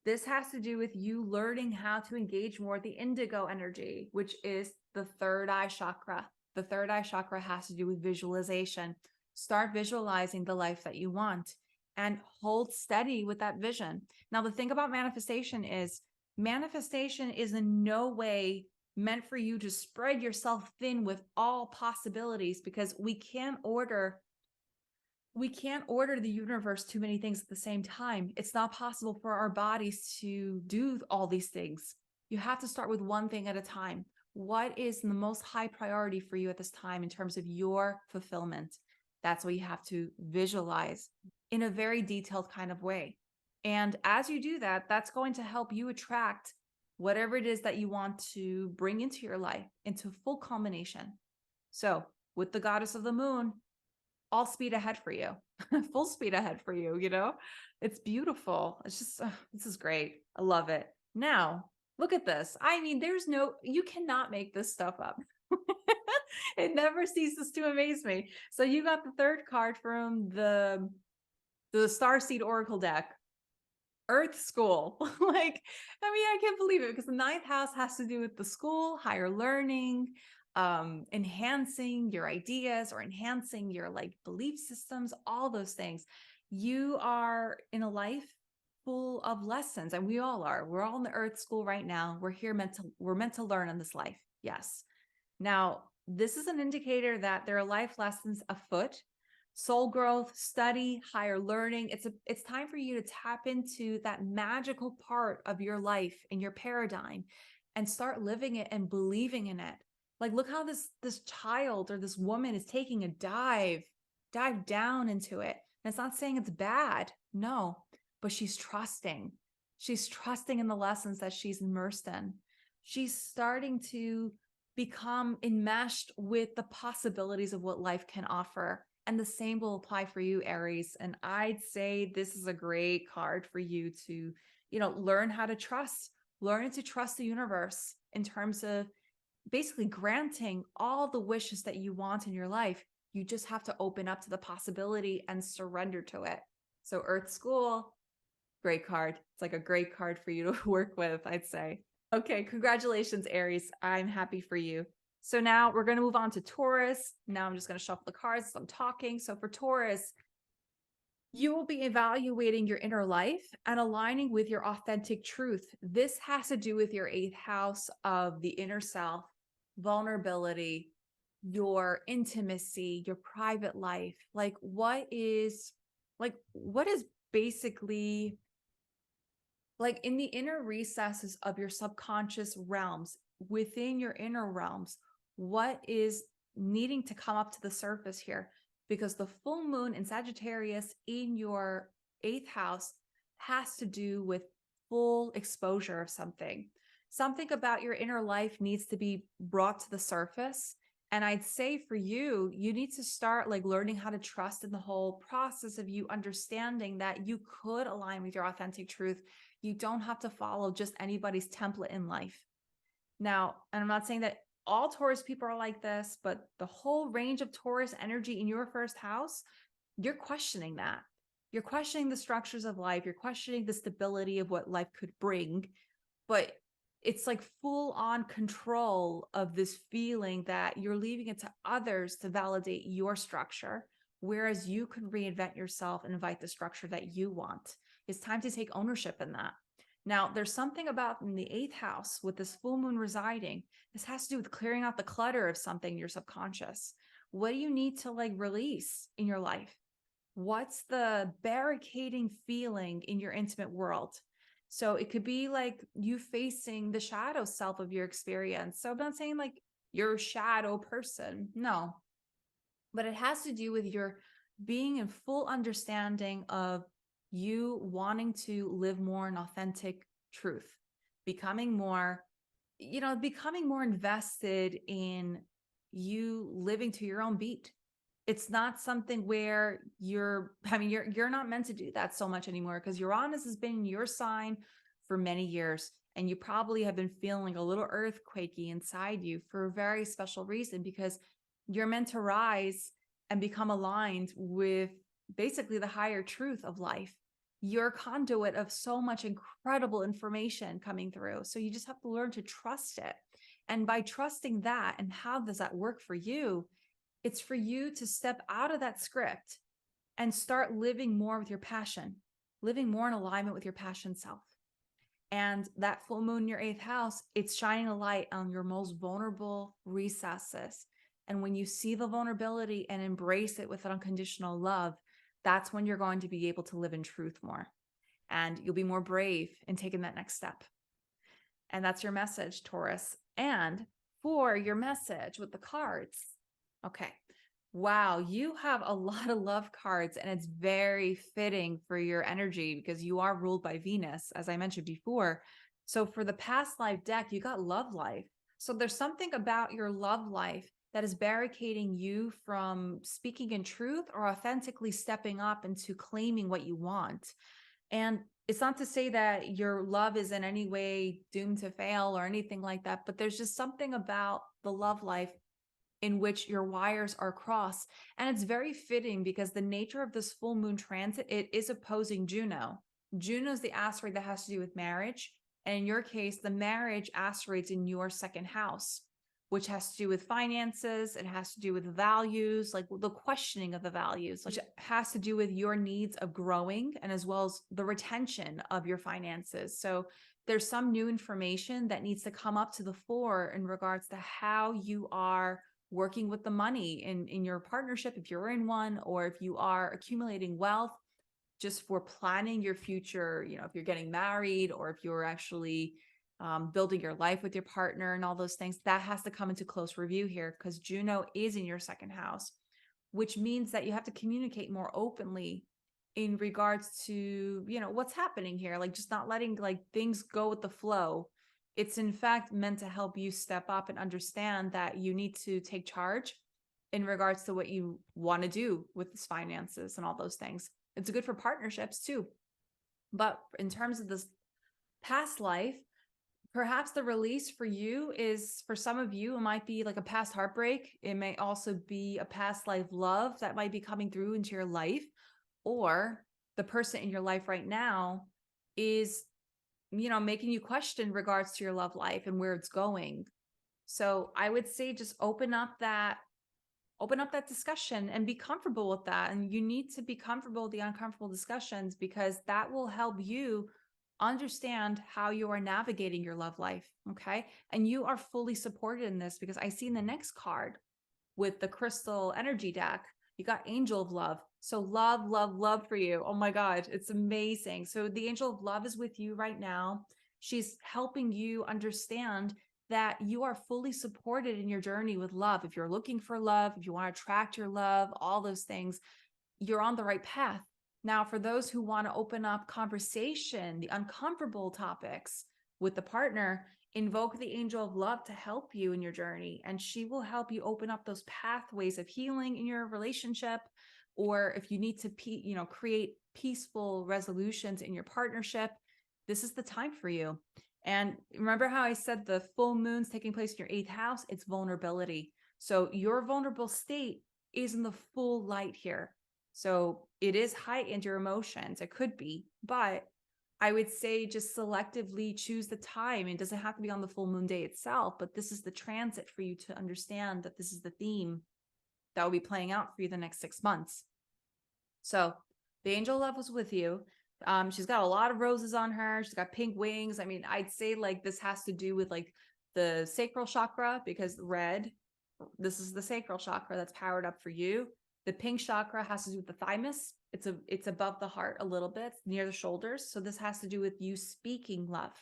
this has to do with you learning how to engage more with the indigo energy, which is the third eye chakra. The third eye chakra has to do with visualization. Start visualizing the life that you want and hold steady with that vision. Now, the thing about manifestation is in no way meant for you to spread yourself thin with all possibilities, because we can't order the universe too many things at the same time. It's not possible for our bodies to do all these things. You have to start with one thing at a time. What is the most high priority for you at this time in terms of your fulfillment? That's what you have to visualize in a very detailed kind of way. And as you do that, that's going to help you attract whatever it is that you want to bring into your life into full culmination. So with the Goddess of the Moon, all speed ahead for you, full speed ahead for you, you know? It's beautiful. It's just, this is great. I love it. Now, look at this. I mean, you cannot make this stuff up. It never ceases to amaze me. So you got the third card from the Starseed Oracle deck, Earth School. Like, I mean, I can't believe it, because the ninth house has to do with the school, higher learning, enhancing your ideas or enhancing your like belief systems, all those things. You are in a life full of lessons, and we all are. We're all in the Earth School right now. We're meant to learn in this life. Yes. Now, this is an indicator that there are life lessons afoot, soul growth, study, higher learning. It's time for you to tap into that magical part of your life and your paradigm and start living it and believing in it. Like, look how this child or this woman is taking a dive down into it. And it's not saying it's bad, no, but she's trusting. She's trusting in the lessons that she's immersed in. She's starting to become enmeshed with the possibilities of what life can offer. And the same will apply for you, Aries. And I'd say this is a great card for you to, learn how to trust, learn to trust the universe in terms of basically granting all the wishes that you want in your life. You just have to open up to the possibility and surrender to it. So Earth School, great card. It's like a great card for you to work with, I'd say. Okay, congratulations, Aries. I'm happy for you. So now we're going to move on to Taurus. Now I'm just going to shuffle the cards as I'm talking. So for Taurus, you will be evaluating your inner life and aligning with your authentic truth. This has to do with your 8th house of the inner self, vulnerability, your intimacy, your private life. Like what is basically like in the inner recesses of your subconscious realms, within your inner realms, what is needing to come up to the surface here? Because the full moon in Sagittarius in your 8th house has to do with full exposure of something. Something about your inner life needs to be brought to the surface. And I'd say for you, you need to start like learning how to trust in the whole process of you understanding that you could align with your authentic truth. You don't have to follow just anybody's template in life. Now, and I'm not saying that all Taurus people are like this, but the whole range of Taurus energy in your 1st house, you're questioning that. You're questioning the structures of life. You're questioning the stability of what life could bring. But it's like full on control of this feeling that you're leaving it to others to validate your structure, whereas you can reinvent yourself and invite the structure that you want. It's time to take ownership in that. Now, there's something about in the 8th house with this full moon residing. This has to do with clearing out the clutter of something in your subconscious. What do you need to like release in your life? What's the barricading feeling in your intimate world? So it could be like you facing the shadow self of your experience. So I'm not saying like you're a shadow person. No, but it has to do with your being in full understanding of you wanting to live more in authentic truth, becoming more invested in you living to your own beat. It's not something where you're not meant to do that so much anymore because Uranus has been in your sign for many years. And you probably have been feeling a little earthquakey inside you for a very special reason, because you're meant to rise and become aligned with basically the higher truth of life. You're a conduit of so much incredible information coming through. So you just have to learn to trust it. And by trusting that, and how does that work for you? It's for you to step out of that script and start living more with your passion, living more in alignment with your passion self. And that full moon in your 8th house, it's shining a light on your most vulnerable recesses. And when you see the vulnerability and embrace it with an unconditional love, that's when you're going to be able to live in truth more. And you'll be more brave in taking that next step. And that's your message, Taurus. And for your message with the cards, okay. Wow, you have a lot of love cards, and it's very fitting for your energy because you are ruled by Venus, as I mentioned before. So for the past life deck, you got love life. So there's something about your love life that is barricading you from speaking in truth or authentically stepping up into claiming what you want. And it's not to say that your love is in any way doomed to fail or anything like that, but there's just something about the love life in which your wires are crossed. And it's very fitting because the nature of this full moon transit, it is opposing Juno. Juno is the asteroid that has to do with marriage. And in your case, the marriage asteroid's in your 2nd house, which has to do with finances. It has to do with values, like the questioning of the values, which has to do with your needs of growing and as well as the retention of your finances. So there's some new information that needs to come up to the fore in regards to how you are working with the money in your partnership, if you're in one, or if you are accumulating wealth just for planning your future, if you're getting married or if you're actually building your life with your partner and all those things, that has to come into close review here because Juno is in your second house, which means that you have to communicate more openly in regards to, what's happening here, like just not letting like things go with the flow. It's in fact meant to help you step up and understand that you need to take charge in regards to what you want to do with this finances and all those things. It's good for partnerships too. But in terms of this past life, perhaps the release for you is, for some of you, it might be like a past heartbreak. It may also be a past life love that might be coming through into your life, or the person in your life right now is, making you question regards to your love life and where it's going. So I would say just open up that discussion and be comfortable with that. And you need to be comfortable with the uncomfortable discussions because that will help you understand how you are navigating your love life. Okay. And you are fully supported in this because I see in the next card with the crystal energy deck, you got Angel of Love. So love, love, love for you. Oh my God, it's amazing. So the Angel of Love is with you right now. She's helping you understand that you are fully supported in your journey with love. If you're looking for love, if you want to attract your love, all those things, you're on the right path. Now, for those who want to open up conversation, the uncomfortable topics with the partner, invoke the Angel of Love to help you in your journey. And she will help you open up those pathways of healing in your relationship. Or if you need to, create peaceful resolutions in your partnership, this is the time for you. And remember how I said the full moon's taking place in your 8th house? It's vulnerability. So your vulnerable state is in the full light here. So it is heightened, your emotions. It could be, but I would say just selectively choose the time. It doesn't have to be on the full moon day itself, but this is the transit for you to understand that this is the theme that will be playing out for you the next 6 months. So the Angel of Love was with you. She's got a lot of roses on her. She's got pink wings. I mean, I'd say like this has to do with like the sacral chakra because this is the sacral chakra that's powered up for you. The pink chakra has to do with the thymus. It's above the heart a little bit, near the shoulders. So this has to do with you speaking love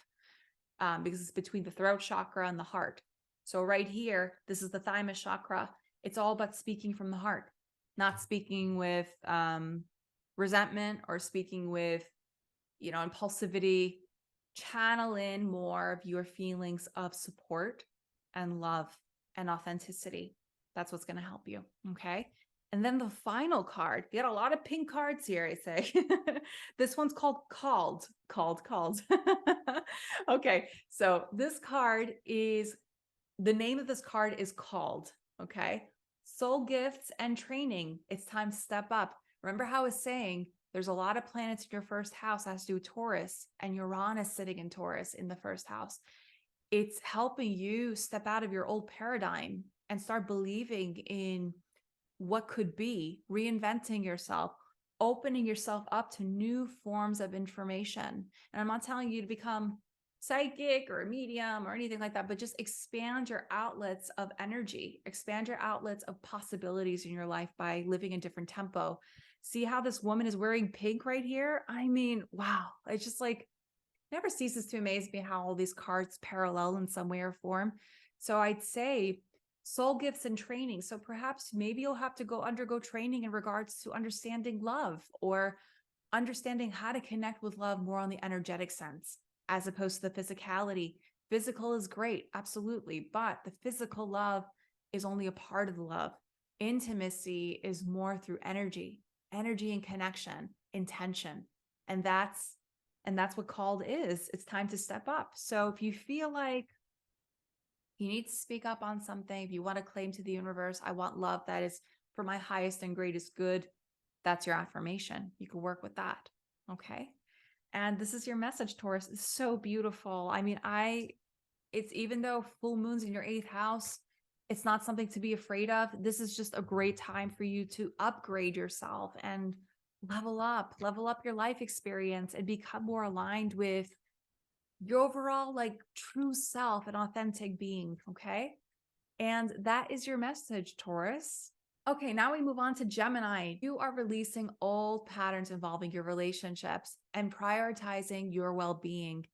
because it's between the throat chakra and the heart. So right here, this is the thymus chakra. It's all about speaking from the heart, not speaking with resentment or speaking with, impulsivity. Channel in more of your feelings of support and love and authenticity. That's what's going to help you. Okay. And then the final card, you got a lot of pink cards here, I say. This one's called. Okay. So this card is, the name of this card is Called. Okay. Soul gifts and training. It's time to step up. Remember how I was saying there's a lot of planets in your first house that has to do with Taurus, and Uranus sitting in Taurus in the first house. It's helping you step out of your old paradigm and start believing in what could be, reinventing yourself, opening yourself up to new forms of information. And I'm not telling you to become psychic or a medium or anything like that, but just expand your outlets of energy, expand your outlets of possibilities in your life by living in different tempo. See how this woman is wearing pink right here? I mean, wow. It's just like, never ceases to amaze me how all these cards parallel in some way or form. So I'd say soul gifts and training. So perhaps maybe you'll have to undergo training in regards to understanding love or understanding how to connect with love more on the energetic sense, as opposed to the physicality. Physical is great, absolutely. But the physical love is only a part of the love. Intimacy is more through energy and connection, intention. And that's what Called is. It's time to step up. So if you feel like you need to speak up on something, if you want to claim to the universe, I want love that is for my highest and greatest good, that's your affirmation. You can work with that. Okay. And this is your message, Taurus. It's so beautiful. I mean, it's, even though full moon's in your 8th house, it's not something to be afraid of. This is just a great time for you to upgrade yourself and level up your life experience and become more aligned with your overall like true self and authentic being. Okay. And that is your message, Taurus. Okay, now we move on to Gemini. You are releasing old patterns involving your relationships and prioritizing your well-being.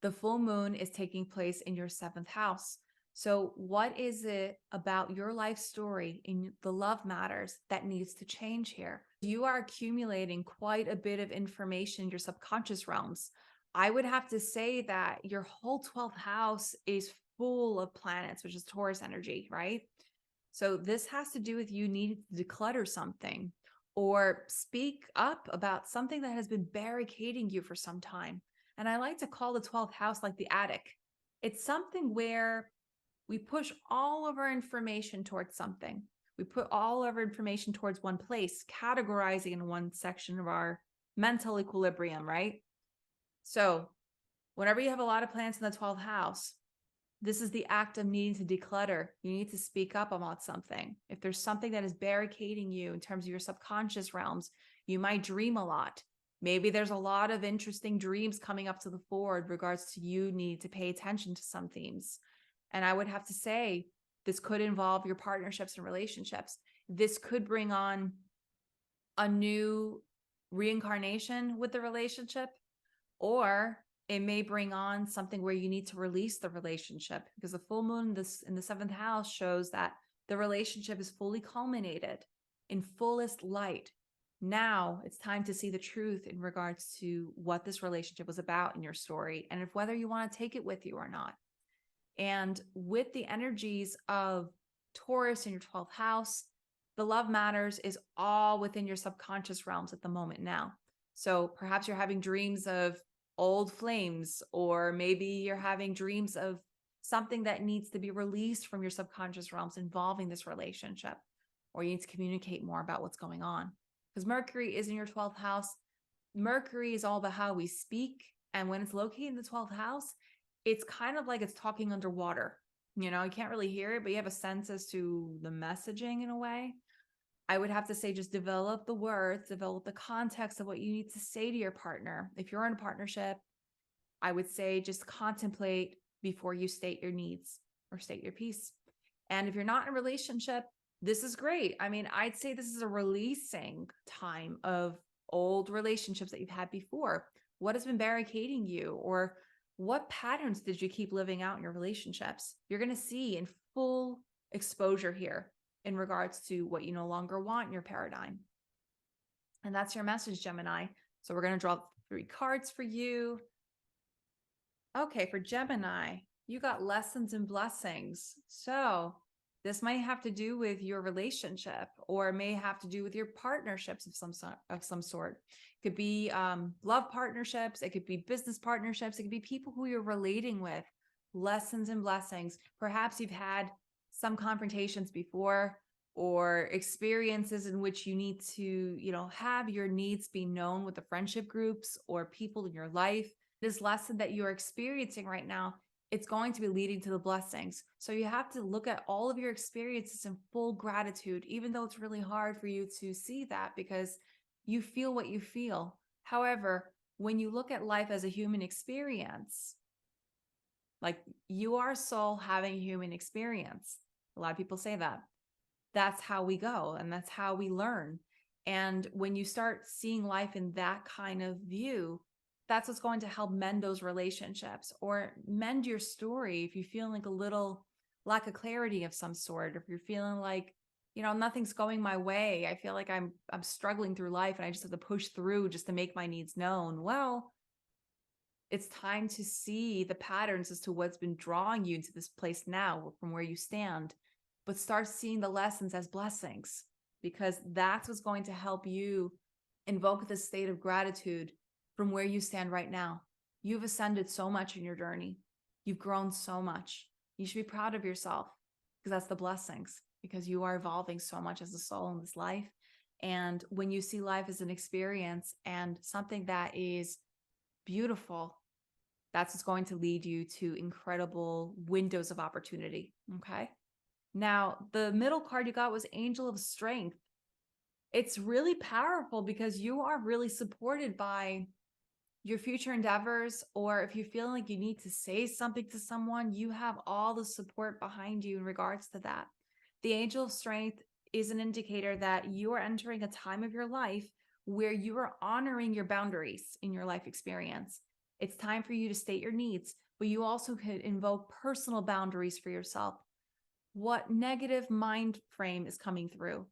The full moon is taking place in your 7th house. So what is it about your life story in the love matters that needs to change here? You are accumulating quite a bit of information in your subconscious realms. I would have to say that your whole 12th house is full of planets, which is Taurus energy, right? So this has to do with you needing to declutter something or speak up about something that has been barricading you for some time. And I like to call the 12th house like the attic. It's something where we push all of our information towards something. We put all of our information towards one place, categorizing in one section of our mental equilibrium, right? So whenever you have a lot of planets in the 12th house, this is the act of needing to declutter. You need to speak up about something. If there's something that is barricading you in terms of your subconscious realms, you might dream a lot. Maybe there's a lot of interesting dreams coming up to the fore in regards to you need to pay attention to some themes. And I would have to say, this could involve your partnerships and relationships. This could bring on a new reincarnation with the relationship, or it may bring on something where you need to release the relationship, because the full moon in the 7th house shows that the relationship is fully culminated in fullest light. Now it's time to see the truth in regards to what this relationship was about in your story, and if whether you want to take it with you or not. And with the energies of Taurus in your 12th house, the love matters is all within your subconscious realms at the moment now. So perhaps you're having dreams of old flames, or maybe you're having dreams of something that needs to be released from your subconscious realms involving this relationship, or you need to communicate more about what's going on. Because Mercury is in your 12th house. Mercury is all about how we speak. And when it's located in the 12th house, it's kind of like it's talking underwater. You know, you can't really hear it, but you have a sense as to the messaging in a way. I would have to say, just develop the words, develop the context of what you need to say to your partner. If you're in a partnership, I would say just contemplate before you state your needs or state your piece. And if you're not in a relationship, this is great. I mean, I'd say this is a releasing time of old relationships that you've had before. What has been barricading you, or what patterns did you keep living out in your relationships? You're going to see in full exposure here in regards to what you no longer want in your paradigm. And that's your message, Gemini. So we're going to draw 3 cards for you. Okay, for Gemini, you got lessons and blessings. So this might have to do with your relationship, or may have to do with your partnerships of some sort. It could be love partnerships. It could be business partnerships. It could be people who you're relating with. Lessons and blessings. Perhaps you've had some confrontations before, or experiences in which you need to, have your needs be known with the friendship groups or people in your life. This lesson that you're experiencing right now, it's going to be leading to the blessings. So you have to look at all of your experiences in full gratitude, even though it's really hard for you to see that because you feel what you feel. However, when you look at life as a human experience, like you are a soul having a human experience. A lot of people say that. That's how we go, and that's how we learn. And when you start seeing life in that kind of view, that's what's going to help mend those relationships, or mend your story if you feel like a little lack of clarity of some sort, if you're feeling like, nothing's going my way. I feel like I'm struggling through life and I just have to push through just to make my needs known. Well, it's time to see the patterns as to what's been drawing you into this place now from where you stand, but start seeing the lessons as blessings, because that's what's going to help you invoke the state of gratitude from where you stand right now. You've ascended so much in your journey. You've grown so much. You should be proud of yourself, because that's the blessings, because you are evolving so much as a soul in this life. And when you see life as an experience and something that is beautiful, that's what's going to lead you to incredible windows of opportunity. Okay. Now, the middle card you got was Angel of Strength. It's really powerful because you are really supported by your future endeavors, or if you're feeling like you need to say something to someone, you have all the support behind you in regards to that. The Angel of Strength is an indicator that you are entering a time of your life where you are honoring your boundaries in your life experience. It's time for you to state your needs, but you also could invoke personal boundaries for yourself. What negative mind frame is coming through?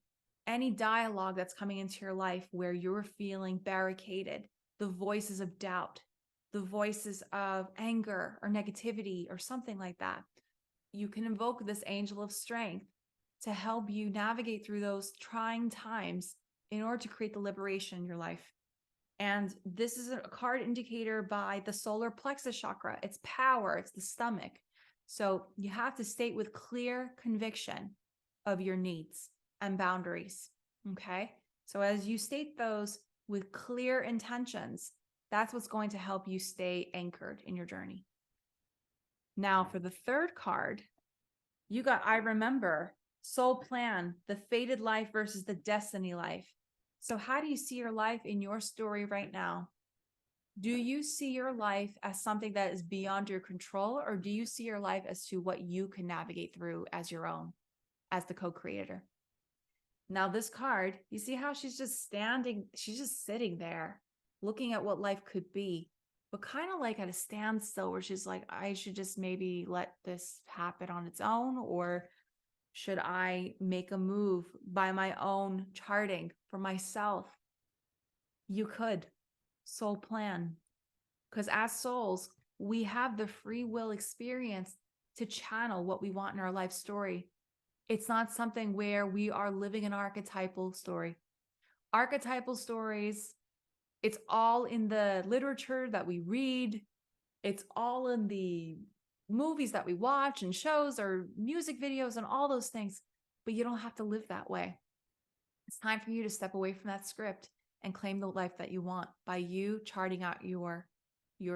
Any dialogue that's coming into your life where you're feeling barricaded, the voices of doubt, the voices of anger or negativity or something like that. You can invoke this Angel of Strength to help you navigate through those trying times in order to create the liberation in your life. And this is a card indicator by the solar plexus chakra. It's power, it's the stomach. So you have to state with clear conviction of your needs and boundaries. Okay. So as you state those with clear intentions, that's what's going to help you stay anchored in your journey. Now, for the third card, you got I Remember, Soul Plan, the fated life versus the destiny life. So how do you see your life in your story right now? Do you see your life as something that is beyond your control, or do you see your life as to what you can navigate through as your own, as the co-creator? Now, this card, you see how she's just standing, she's just sitting there looking at what life could be, but kind of like at a standstill where she's like, I should just maybe let this happen on its own, or should I make a move by my own charting for myself? You could. Soul plan. Because as souls, we have the free will experience to channel what we want in our life story. It's not something where we are living an archetypal story. Archetypal stories, it's all in the literature that we read. It's all in the movies that we watch and shows or music videos and all those things. But you don't have to live that way. It's time for you to step away from that script and claim the life that you want by you charting out your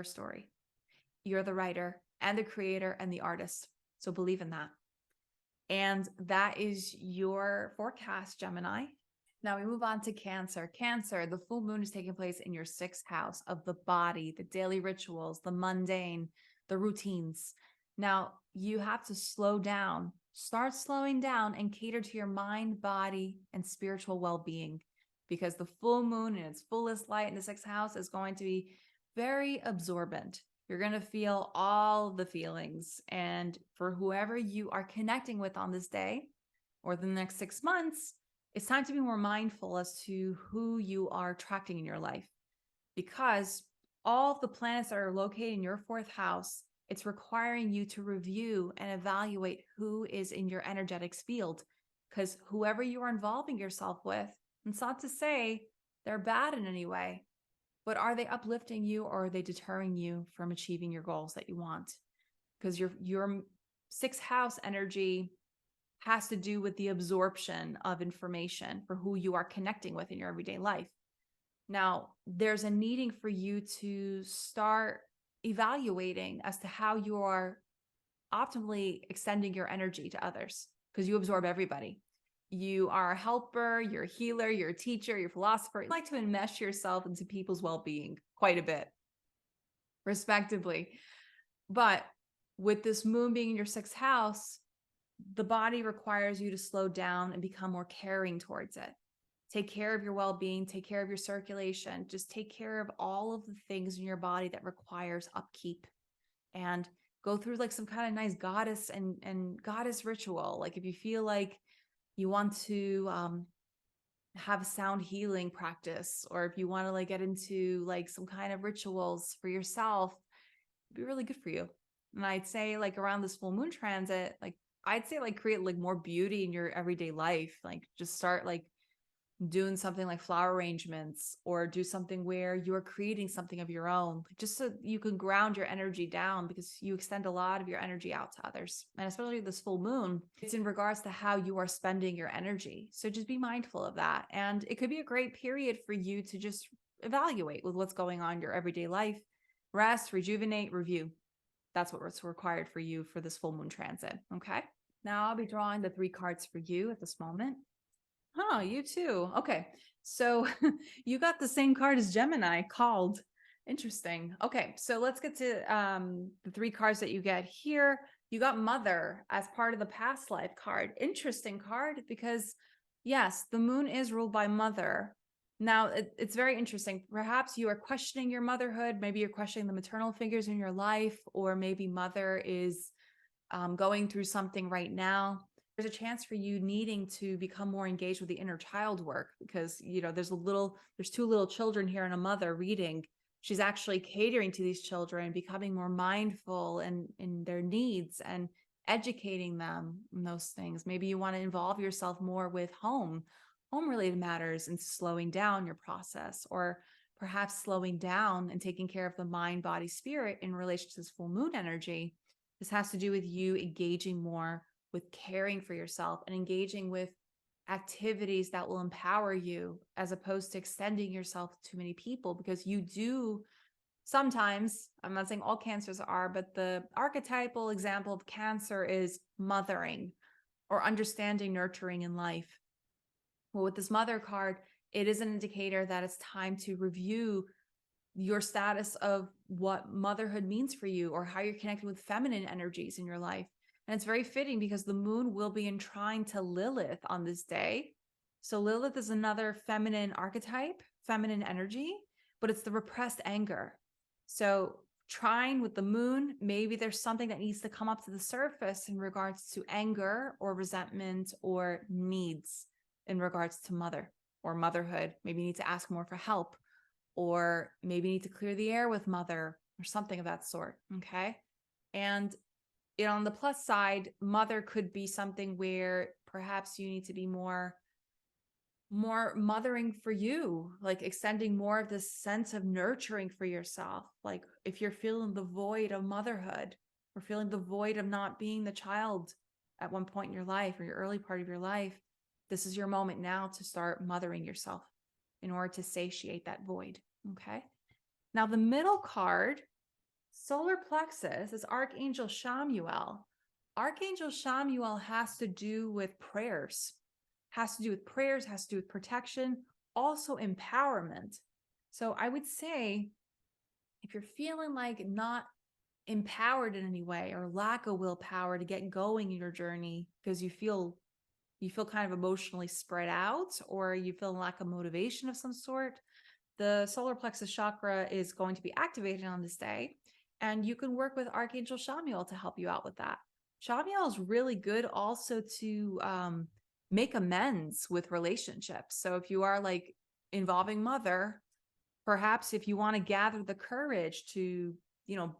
story. You're the writer and the creator and the artist. So believe in that. And that is your forecast, Gemini. Now we move on to Cancer. Cancer, the full moon is taking place in your 6th house of the body, the daily rituals, the mundane, the routines. Now you have to slow down, start slowing down and cater to your mind, body, and spiritual well-being, because the full moon in its fullest light in the 6th house is going to be very absorbent. You're going to feel all the feelings. And for whoever you are connecting with on this day or the next 6 months, it's time to be more mindful as to who you are attracting in your life, because all of the planets that are located in your 4th house, it's requiring you to review and evaluate who is in your energetic field, because whoever you are involving yourself with, it's not to say they're bad in any way, but are they uplifting you, or are they deterring you from achieving your goals that you want? Because your 6th house energy has to do with the absorption of information for who you are connecting with in your everyday life. Now, there's a needing for you to start evaluating as to how you are optimally extending your energy to others, because you absorb everybody. You are a helper, you're a healer, you're a teacher, you're a philosopher. You like to enmesh yourself into people's well-being quite a bit, respectively. But with this moon being in your 6th house, the body requires you to slow down and become more caring towards it. Take care of your well-being, take care of your circulation, just take care of all of the things in your body that requires upkeep, and go through like some kind of nice goddess and goddess ritual. Like if you feel like you want to have a sound healing practice, or if you want to like get into like some kind of rituals for yourself, it'd be really good for you. And I'd say like around this full moon transit, like I'd say like create like more beauty in your everyday life. Like just start like doing something like flower arrangements, or do something where you are creating something of your own, just so you can ground your energy down, because you extend a lot of your energy out to others. And especially this full moon, it's in regards to how you are spending your energy. So just be mindful of that. And it could be a great period for you to just evaluate with what's going on in your everyday life, rest, rejuvenate, review. That's what's required for you for this full moon transit. Okay. Now I'll be drawing the 3 cards for you at this moment. Oh, you too. Okay. So you got the same card as Gemini, called. Interesting. Okay, so let's get to the three cards that you get here. You got Mother as part of the past life card. Interesting card because, yes, the moon is ruled by Mother. Now, it's very interesting. Perhaps you are questioning your motherhood. Maybe you're questioning the maternal figures in your life, or maybe Mother is going through something right now. There's a chance for you needing to become more engaged with the inner child work because, there's two little children here and a mother reading. She's actually catering to these children, becoming more mindful and in their needs and educating them in those things. Maybe you want to involve yourself more with home related matters and slowing down your process, or perhaps slowing down and taking care of the mind, body, spirit in relation to this full moon energy. This has to do with you engaging more with caring for yourself and engaging with activities that will empower you as opposed to extending yourself to too many people, because you do sometimes, I'm not saying all cancers are, but the archetypal example of Cancer is mothering or understanding nurturing in life. Well, with this Mother card, it is an indicator that it's time to review your status of what motherhood means for you, or how you're connected with feminine energies in your life. And it's very fitting because the moon will be in trine to Lilith on this day. So Lilith is another feminine archetype, feminine energy, but it's the repressed anger. So trine with the moon, maybe there's something that needs to come up to the surface in regards to anger or resentment or needs in regards to mother or motherhood. Maybe you need to ask more for help, or maybe need to clear the air with Mother or something of that sort. Okay. And on the plus side, Mother could be something where perhaps you need to be more mothering for you, like extending more of this sense of nurturing for yourself. Like if you're feeling the void of motherhood or feeling the void of not being the child at one point in your life or your early part of your life, this is your moment now to start mothering yourself in order to satiate that void. Okay. Now the middle card, solar plexus, is Archangel Chamuel. Archangel Chamuel has to do with prayers, has to do with protection, also empowerment. So I would say if you're feeling like not empowered in any way or lack of willpower to get going in your journey because you feel kind of emotionally spread out, or you feel lack of motivation of some sort, the solar plexus chakra is going to be activated on this day. And you can work with Archangel Chamuel to help you out with that. Chamuel is really good also to make amends with relationships. So if you are like involving Mother, perhaps if you want to gather the courage to,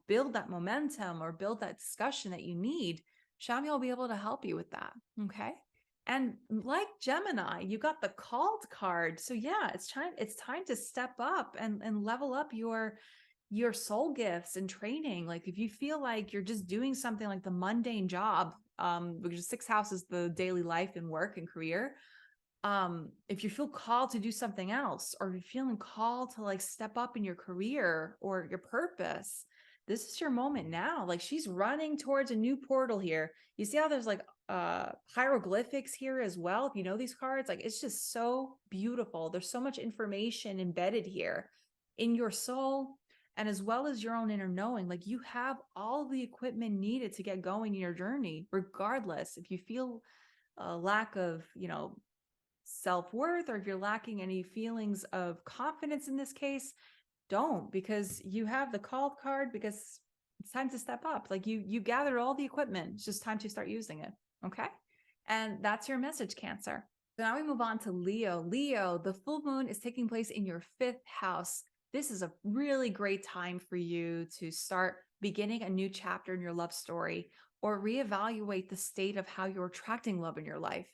build that momentum or build that discussion that you need, Chamuel will be able to help you with that. Okay. And like Gemini, you got the called card. So yeah, it's time to step up and level up your soul gifts and training. Like if you feel like you're just doing something like the mundane job, because 6th house is the daily life and work and career. If you feel called to do something else, or you're feeling called to like step up in your career or your purpose, this is your moment now. Like she's running towards a new portal here. You see how there's like hieroglyphics here as well. If you know these cards, like it's just so beautiful. There's so much information embedded here in your soul, and as well as your own inner knowing. Like you have all the equipment needed to get going in your journey, regardless if you feel a lack of, self-worth, or if you're lacking any feelings of confidence in this case. Don't, because you have the called card, because it's time to step up. Like you gathered all the equipment. It's just time to start using it. Okay. And that's your message, Cancer. So now we move on to Leo. Leo, the full moon is taking place in your 5th house. This is a really great time for you to start beginning a new chapter in your love story, or reevaluate the state of how you're attracting love in your life.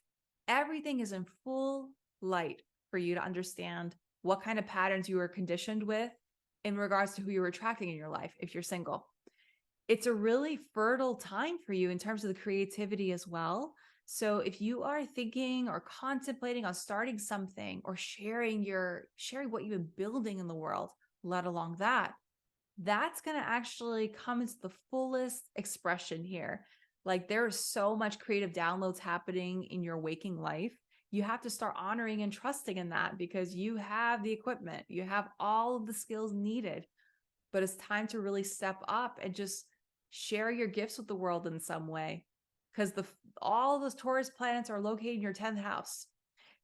Everything is in full light for you to understand what kind of patterns you were conditioned with in regards to who you're attracting in your life if you're single. It's a really fertile time for you in terms of the creativity as well. So if you are thinking or contemplating on starting something, or sharing what you've been building in the world, let alone that's going to actually come into the fullest expression here. Like there is so much creative downloads happening in your waking life. You have to start honoring and trusting in that, because you have the equipment, you have all of the skills needed but it's time to really step up and just share your gifts with the world in some way. Because all those Taurus planets are located in your 10th house.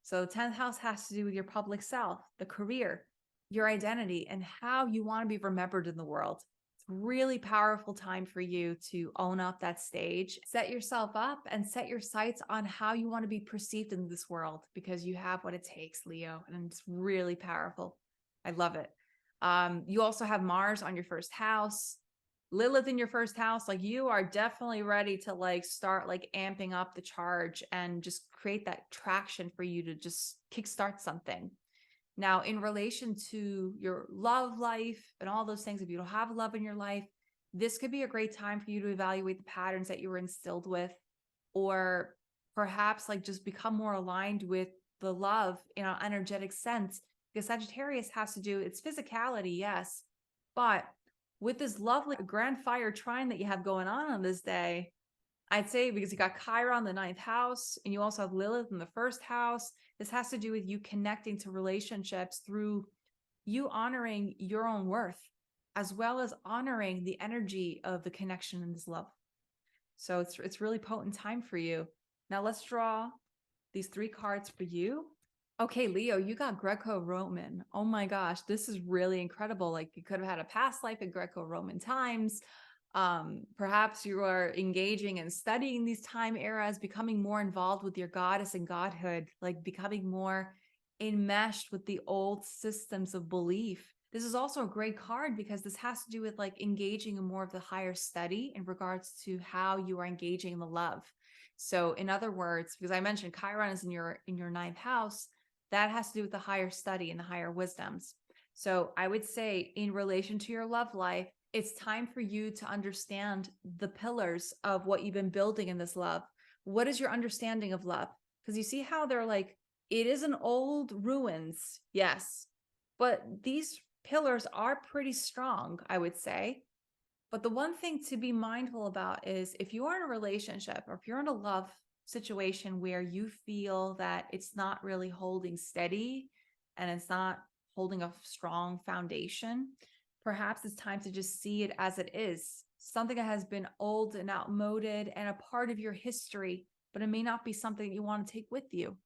So the 10th house has to do with your public self, the career, your identity, and how you want to be remembered in the world. It's a really powerful time for you to own up that stage, set yourself up, and set your sights on how you want to be perceived in this world, because you have what it takes, Leo, and it's really powerful. I love it. You also have Mars on your first house, Lilith in your first house. Like, you are definitely ready to like start like amping up the charge and just create that traction for you to just kickstart something. Now, in relation to your love life and all those things, if you don't have love in your life, this could be a great time for you to evaluate the patterns that you were instilled with, or perhaps like just become more aligned with the love in an energetic sense. Because Sagittarius has to do, it's physicality, yes, but with this lovely grand fire trine that you have going on this day, I'd say, because you got Chiron, the 9th house, and you also have Lilith in the first house, this has to do with you connecting to relationships through you honoring your own worth, as well as honoring the energy of the connection in this love. So it's really potent time for you. Now let's draw these 3 cards for you. Okay, Leo, you got Greco-Roman. Oh my gosh, this is really incredible. Like, you could have had a past life in Greco-Roman times. Perhaps you are engaging and studying these time eras, becoming more involved with your goddess and godhood, like becoming more enmeshed with the old systems of belief. This is also a great card because this has to do with like engaging in more of the higher study in regards to how you are engaging in the love. So in other words, because I mentioned Chiron is in your 9th house, that has to do with the higher study and the higher wisdoms. So I would say, in relation to your love life, it's time for you to understand the pillars of what you've been building in this love. What is your understanding of love? Because you see how they're like, it is an old ruins, yes, but these pillars are pretty strong, I would say. But the one thing to be mindful about is, if you are in a relationship or if you're in a love situation where you feel that it's not really holding steady and it's not holding a strong foundation, perhaps it's time to just see it as it is, something that has been old and outmoded and a part of your history, but it may not be something you want to take with you.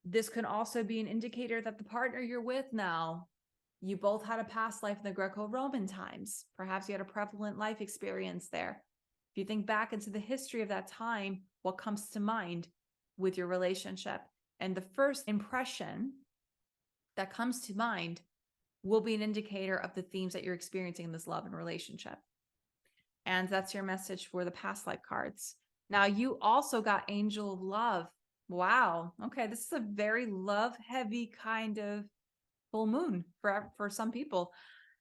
This can also be an indicator that the partner you're with now, you both had a past life in the Greco-Roman times. Perhaps you had a prevalent life experience there. If you think back into the history of that time, what comes to mind with your relationship? And the first impression that comes to mind will be an indicator of the themes that you're experiencing in this love and relationship. And that's your message for the past life cards. Now, you also got Angel of Love. Wow. Okay, this is a very love-heavy kind of full moon for some people.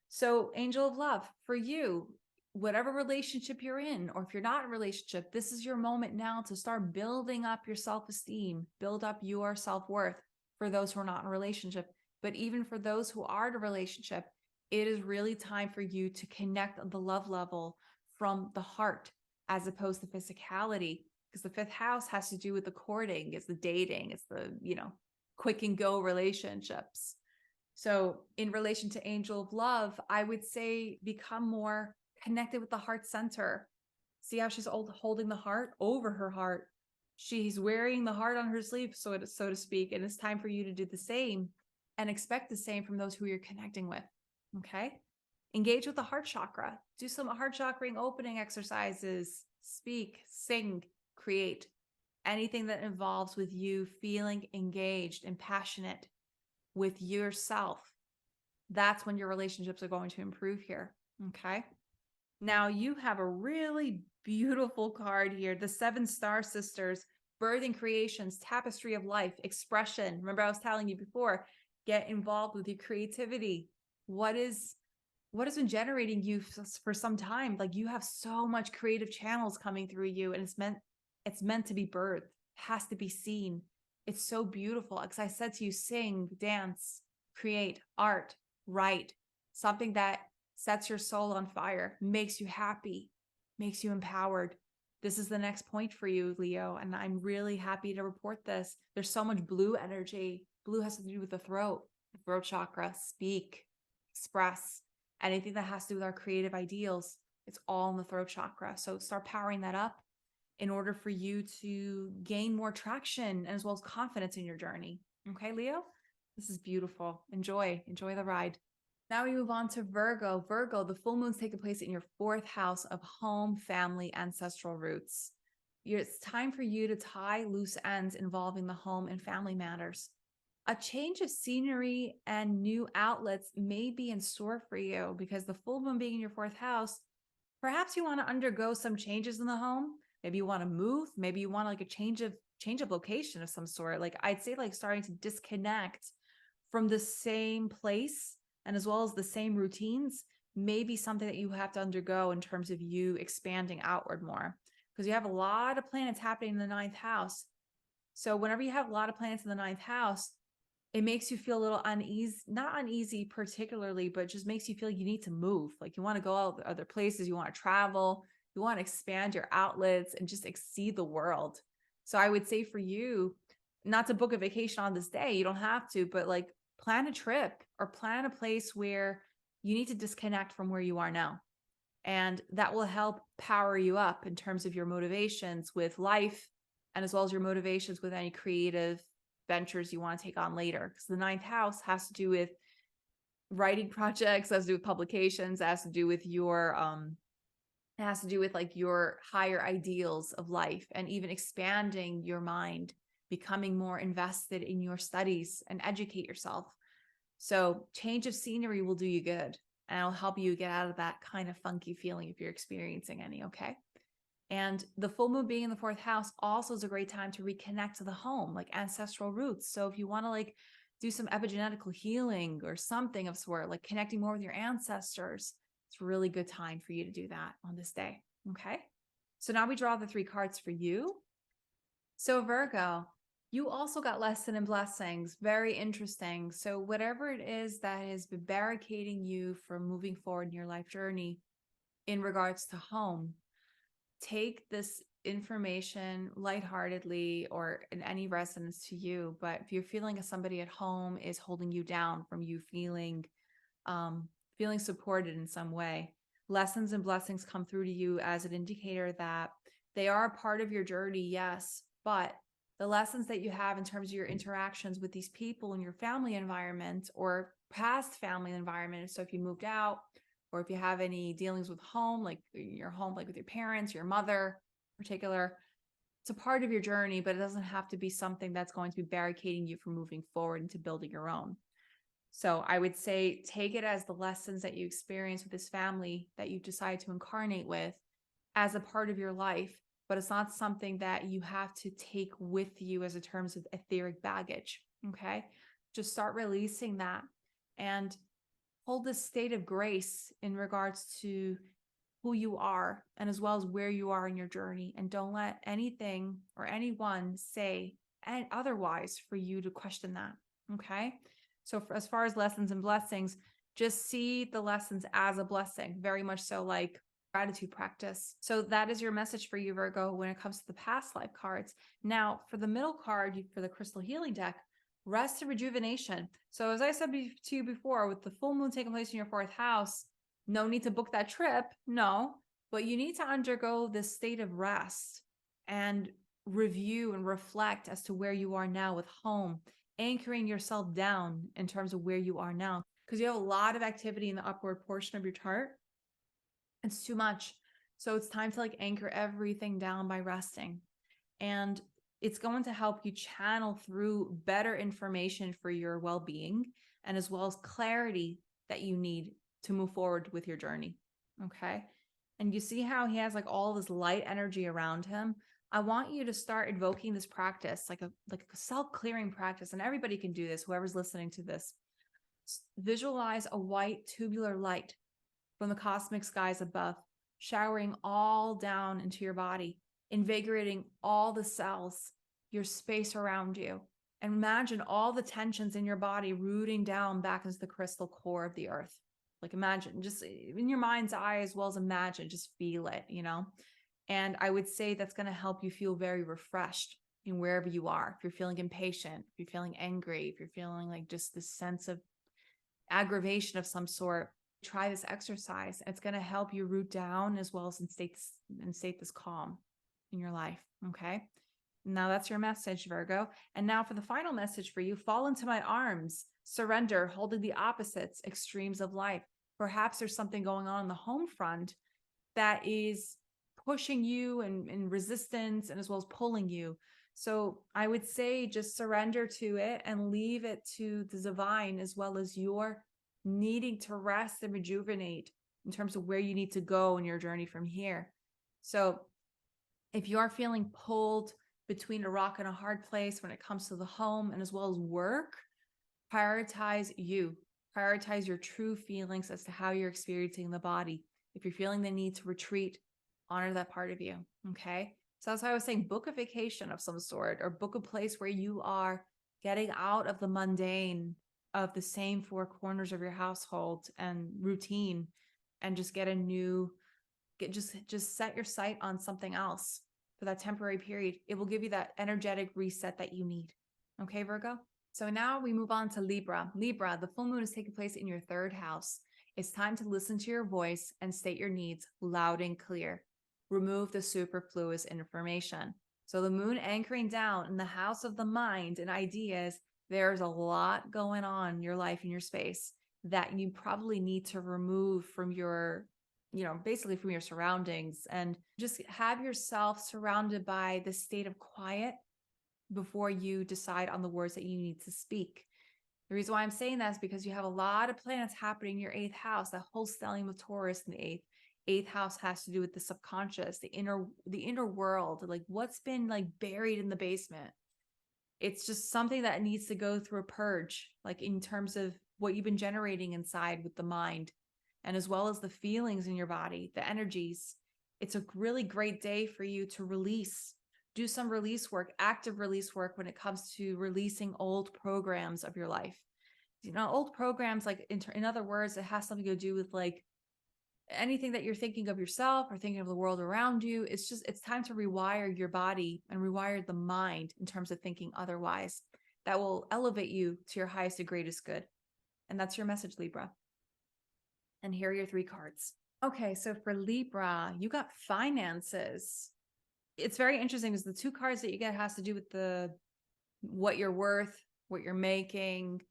So Angel of Love, for you, whatever relationship you're in, or if you're not in a relationship, this is your moment now to start building up your self-esteem, build up your self-worth, for those who are not in a relationship. But even for those who are in a relationship, it is really time for you to connect on the love level from the heart, as opposed to physicality, because the 5th house has to do with the courting, it's the dating, it's the, quick and go relationships. So in relation to Angel of Love, I would say become more connected with the heart center. See how she's holding the heart over her heart. She's wearing the heart on her sleeve, so to speak, and it's time for you to do the same and expect the same from those who you're connecting with. Okay? Engage with the heart chakra. Do some heart chakra opening exercises. Speak, sing, create. Anything that involves with you feeling engaged and passionate with yourself. That's when your relationships are going to improve here. Okay. Now you have a really beautiful card here. The 7 Star Sisters, birthing creations, tapestry of life, expression. Remember, I was telling you before, get involved with your creativity. What has been generating you for some time? Like, you have so much creative channels coming through you, and it's meant to be birthed. It has to be seen. It's so beautiful. Because I said to you, sing, dance, create, art, write, something that sets your soul on fire, makes you happy, makes you empowered. This is the next point for you, Leo, and I'm really happy to report this. There's so much blue energy. Blue has to do with the throat chakra, speak, express. anything that has to do with our creative ideals, it's all in the throat chakra. So start powering that up in order for you to gain more traction as well as confidence in your journey. Okay, Leo? This is beautiful. Enjoy the ride. Now we move on to Virgo. Virgo, the full moon's taking place in your 4th house of home, family, ancestral roots. It's time for you to tie loose ends involving the home and family matters. A change of scenery and new outlets may be in store for you because the full moon being in your 4th house, perhaps you want to undergo some changes in the home. Maybe you want to move. Maybe you want like a change of location of some sort. Like I'd say like starting to disconnect from the same place and as well as the same routines may be something that you have to undergo in terms of you expanding outward more, because you have a lot of planets happening in the 9th house. So whenever you have a lot of planets in the 9th house, it makes you feel a little uneasy, not uneasy particularly, but just makes you feel you need to move. Like you want to go out other places, you want to travel, you want to expand your outlets and just exceed the world. So I would say for you, not to book a vacation on this day, you don't have to, but like plan a trip or plan a place where you need to disconnect from where you are now. And that will help power you up in terms of your motivations with life and as well as your motivations with any creative ventures you want to take on later. Because the 9th house has to do with writing projects, has to do with publications, has to do with your it has to do with like your higher ideals of life and even expanding your mind, becoming more invested in your studies and educate yourself. So change of scenery will do you good and it'll help you get out of that kind of funky feeling if you're experiencing any, okay? And the full moon being in the 4th house also is a great time to reconnect to the home, like ancestral roots. So if you want to like do some epigenetical healing or something of sort, like connecting more with your ancestors, it's a really good time for you to do that on this day. Okay. So now we draw the 3 cards for you. So Virgo, you also got lesson and blessings. Very interesting. So whatever it is that has been barricading you from moving forward in your life journey in regards to home, take this information lightheartedly or in any resonance to you. But if you're feeling as somebody at home is holding you down from you feeling supported in some way, lessons and blessings come through to you as an indicator that they are a part of your journey, yes, but the lessons that you have in terms of your interactions with these people in your family environment or past family environment. So if you moved out or if you have any dealings with home, like your home, like with your parents, your mother in particular, it's a part of your journey, but it doesn't have to be something that's going to be barricading you from moving forward into building your own. So I would say take it as the lessons that you experience with this family that you decide to incarnate with as a part of your life, but it's not something that you have to take with you as a terms of etheric baggage. Okay. Just start releasing that and hold this state of grace in regards to who you are and as well as where you are in your journey. And don't let anything or anyone say otherwise for you to question that. Okay. So as far as lessons and blessings, just see the lessons as a blessing, very much so like gratitude practice. So that is your message for you, Virgo, when it comes to the past life cards. Now, for the middle card, for the crystal healing deck, rest and rejuvenation. So as I said to you before, with the full moon taking place in your 4th house, no need to book that trip. No, but you need to undergo this state of rest and review and reflect as to where you are now with home, anchoring yourself down in terms of where you are now, because you have a lot of activity in the upward portion of your chart. It's too much. So it's time to like anchor everything down by resting. And it's going to help you channel through better information for your well-being and as well as clarity that you need to move forward with your journey. Okay. And you see how he has like all this light energy around him. I want you to start invoking this practice, like a self-clearing practice. And everybody can do this, whoever's listening to this. Visualize a white tubular light from the cosmic skies above, showering all down into your body, invigorating all the cells, your space around you. And imagine all the tensions in your body rooting down back into the crystal core of the earth. Like imagine, just in your mind's eye, as well as imagine, just feel it, you know? And I would say that's going to help you feel very refreshed in wherever you are. If you're feeling impatient, if you're feeling angry, if you're feeling like just this sense of aggravation of some sort, try this exercise. It's going to help you root down as well as instate this calm in your life. Okay. Now that's your message, Virgo. And now for the final message for you, fall into my arms, surrender, holding the opposites, extremes of life. Perhaps there's something going on the home front that is pushing you and resistance, and as well as pulling you. So I would say just surrender to it and leave it to the divine, as well as your needing to rest and rejuvenate in terms of where you need to go in your journey from here. So if you are feeling pulled between a rock and a hard place when it comes to the home and as well as work, prioritize you. Prioritize your true feelings as to how you're experiencing the body. If you're feeling the need to retreat, honor that part of you. Okay. So that's why I was saying, book a vacation of some sort, or book a place where you are getting out of the mundane of the same four corners of your household and routine, and just get a new, just set your sight on something else for that temporary period. It will give you that energetic reset that you need. Okay, Virgo? So now we move on to Libra. Libra, the full moon is taking place in your third house. It's time to listen to your voice and state your needs loud and clear. Remove the superfluous information. So the moon anchoring down in the house of the mind and ideas, there's a lot going on in your life and your space that you probably need to remove from your, basically from your surroundings, and just have yourself surrounded by the state of quiet before you decide on the words that you need to speak. The reason why I'm saying that is because you have a lot of planets happening in your 8th house, that whole stellium of Taurus in the 8th. 8th house has to do with the subconscious, the inner world, like what's been like buried in the basement. It's just something that needs to go through a purge, like in terms of what you've been generating inside with the mind, and as well as the feelings in your body, the energies. It's a really great day for you to release, do some release work, active release work when it comes to releasing old programs of your life. Old programs, like in other words, it has something to do with like anything that you're thinking of yourself or thinking of the world around you. It's time to rewire your body and rewire the mind in terms of thinking otherwise. That will elevate you to your highest and greatest good. And that's your message, Libra. And here are your 3 cards. Okay, so for Libra, you got finances. It's very interesting because the 2 cards that you get has to do with what you're worth, what you're making.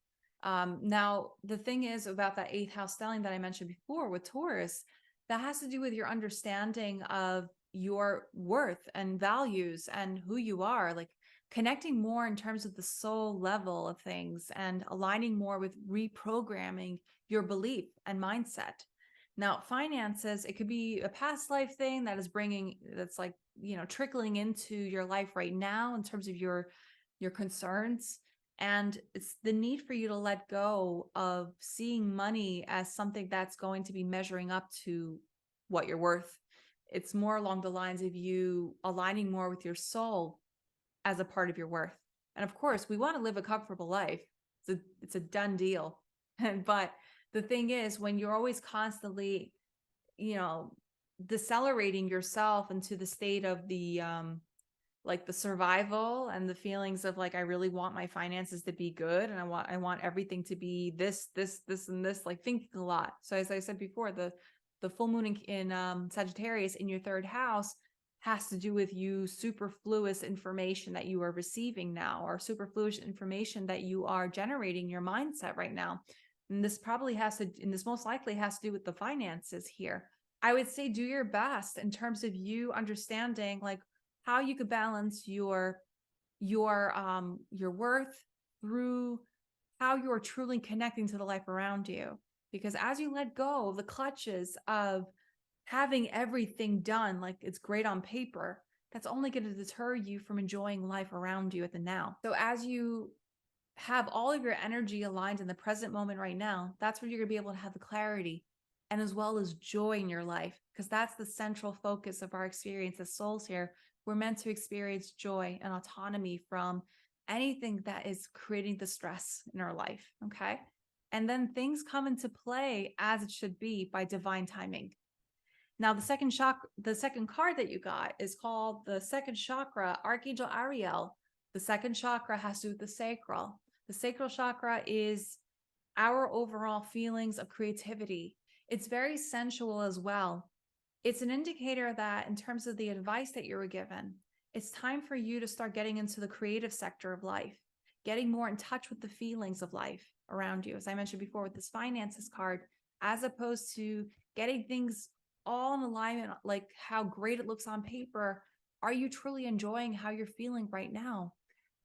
Now, the thing is about that 8th house stellium that I mentioned before with Taurus, that has to do with your understanding of your worth and values and who you are, like connecting more in terms of the soul level of things and aligning more with reprogramming your belief and mindset. Now, finances, it could be a past life thing that's like, trickling into your life right now in terms of your concerns. And it's the need for you to let go of seeing money as something that's going to be measuring up to what you're worth. It's more along the lines of you aligning more with your soul as a part of your worth. And of course, we want to live a comfortable life. It's a done deal. But the thing is, when you're always constantly, decelerating yourself into the state of the like the survival and the feelings of like, I really want my finances to be good, and I want everything to be this, and this, like thinking a lot. So as I said before, the full moon in Sagittarius in your 3rd house has to do with you superfluous information that you are receiving now, or superfluous information that you are generating in your mindset right now. And this most likely has to do with the finances here. I would say do your best in terms of you understanding like how you could balance your worth through how you're truly connecting to the life around you. Because as you let go of the clutches of having everything done like it's great on paper, that's only going to deter you from enjoying life around you at the now. So as you have all of your energy aligned in the present moment right now, that's when you're going to be able to have the clarity and as well as joy in your life, because that's the central focus of our experience as souls here. We're meant to experience joy and autonomy from anything that is creating the stress in our life. Okay. And then things come into play as it should be by divine timing. Now, the second card that you got is called the second chakra, Archangel Ariel. The second chakra has to do with the sacral. The sacral chakra is our overall feelings of creativity. It's very sensual as well. It's an indicator that in terms of the advice that you were given, it's time for you to start getting into the creative sector of life, getting more in touch with the feelings of life around you. As I mentioned before with this finances card, as opposed to getting things all in alignment, like how great it looks on paper. Are you truly enjoying how you're feeling right now?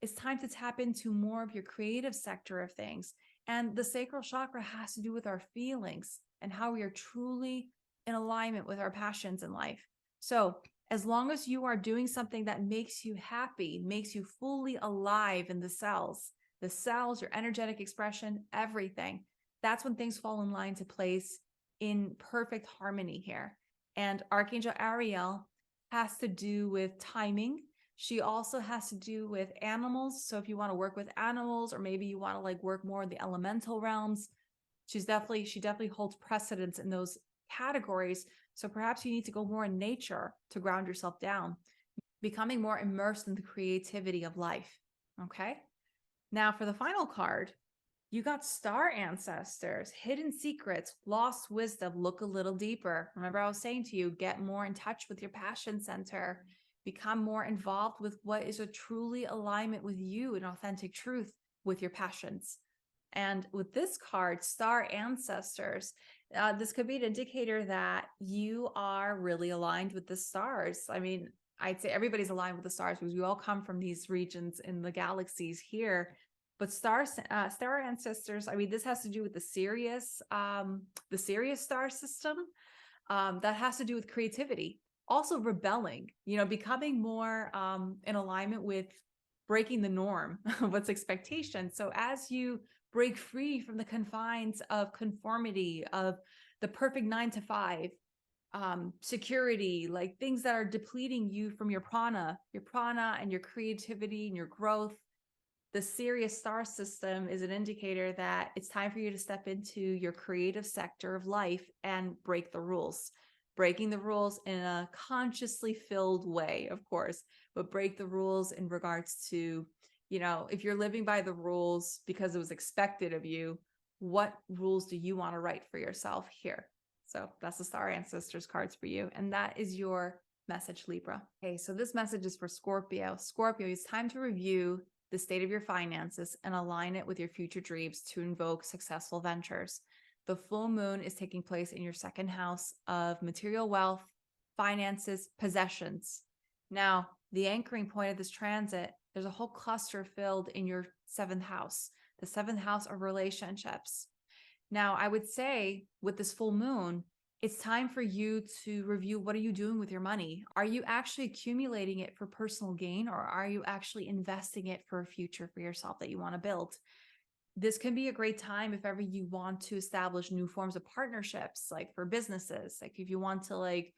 It's time to tap into more of your creative sector of things. And the sacral chakra has to do with our feelings and how we are truly in alignment with our passions in life. So as long as you are doing something that makes you happy, makes you fully alive in the cells, your energetic expression, everything, that's when things fall in line to place in perfect harmony here. And Archangel Ariel has to do with timing. She also has to do with animals. So if you want to work with animals, or maybe you want to like work more in the elemental realms, she definitely holds precedence in those categories. So perhaps you need to go more in nature to ground yourself down, becoming more immersed in the creativity of life. Okay. Now for the final card, you got star ancestors, hidden secrets, lost wisdom. Look a little deeper. Remember, I was saying to you, get more in touch with your passion center, become more involved with what is a truly alignment with you, an authentic truth with your passions. And with this card, star ancestors, this could be an indicator that you are really aligned with the stars. I mean, I'd say everybody's aligned with the stars because we all come from these regions in the galaxies here. But star ancestors, I mean, this has to do with the Sirius star system. That has to do with creativity, also rebelling, becoming more in alignment with breaking the norm of what's expectation. So as you break free from the confines of conformity, of the perfect 9 to 5, security, like things that are depleting you from your prana and your creativity and your growth. The Sirius star system is an indicator that it's time for you to step into your creative sector of life and break the rules. Breaking the rules in a consciously filled way, of course, but break the rules in regards to, if you're living by the rules because it was expected of you, what rules do you want to write for yourself here? So that's the star ancestors cards for you. And that is your message, Libra. Okay, so this message is for Scorpio. Scorpio, it's time to review the state of your finances and align it with your future dreams to invoke successful ventures. The full moon is taking place in your second house of material wealth, finances, possessions. Now, the anchoring point of this transit, there's a whole cluster filled in your seventh house, the seventh house of relationships. Now, I would say with this full moon, it's time for you to review, what are you doing with your money? Are you actually accumulating it for personal gain, or are you actually investing it for a future for yourself that you want to build? This can be a great time if ever you want to establish new forms of partnerships, like for businesses, like if you want to like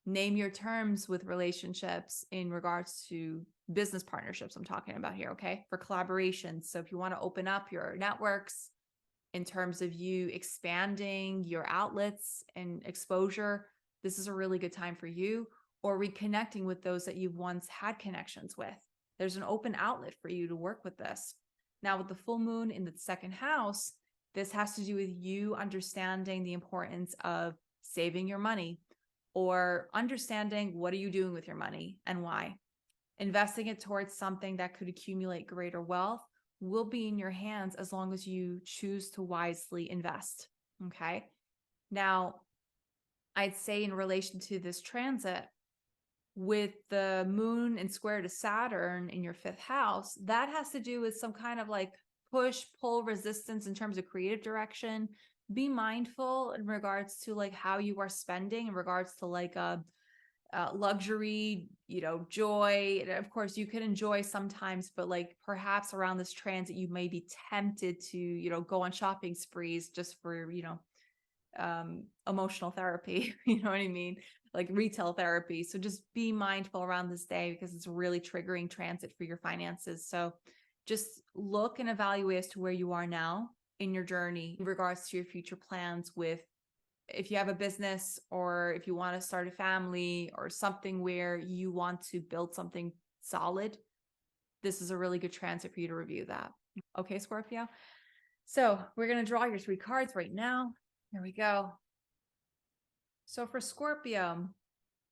name your terms with relationships in regards to business partnerships, I'm talking about here, okay? For collaborations. So if you want to open up your networks, in terms of you expanding your outlets and exposure, this is a really good time for you, or reconnecting with those that you've once had connections with. There's an open outlet for you to work with this. Now, with the full moon in the second house, this has to do with you understanding the importance of saving your money, or understanding what are you doing with your money and why. Investing it towards something that could accumulate greater wealth will be in your hands as long as you choose to wisely invest. Okay. Now, I'd say in relation to this transit, with the moon and square to Saturn in your fifth house, that has to do with some kind of like push, pull, resistance in terms of creative direction. Be mindful in regards to like how you are spending in regards to like luxury, joy. And of course, you can enjoy sometimes, but like perhaps around this transit, you may be tempted to, go on shopping sprees just for, emotional therapy. You know what I mean? Like retail therapy. So just be mindful around this day because it's a really triggering transit for your finances. So just look and evaluate as to where you are now in your journey in regards to your future plans with, if you have a business, or if you want to start a family or something where you want to build something solid, this is a really good transit for you to review that. Okay, Scorpio. So we're going to draw your 3 cards right now. Here we go. So for Scorpio,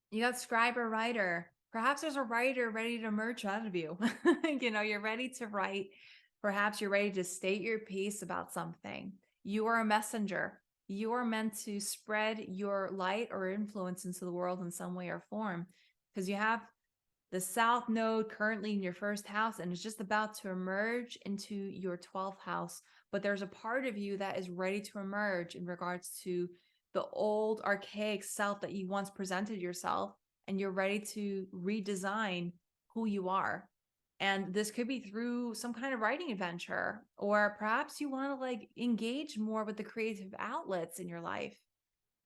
you got scribe or writer. Perhaps there's a writer ready to emerge out of you. You're ready to write. Perhaps you're ready to state your piece about something. You are a messenger. You are meant to spread your light or influence into the world in some way or form, because you have the South Node currently in your first house and it's just about to emerge into your 12th house. But there's a part of you that is ready to emerge in regards to the old archaic self that you once presented yourself, and you're ready to redesign who you are. And this could be through some kind of writing adventure, or perhaps you want to like engage more with the creative outlets in your life.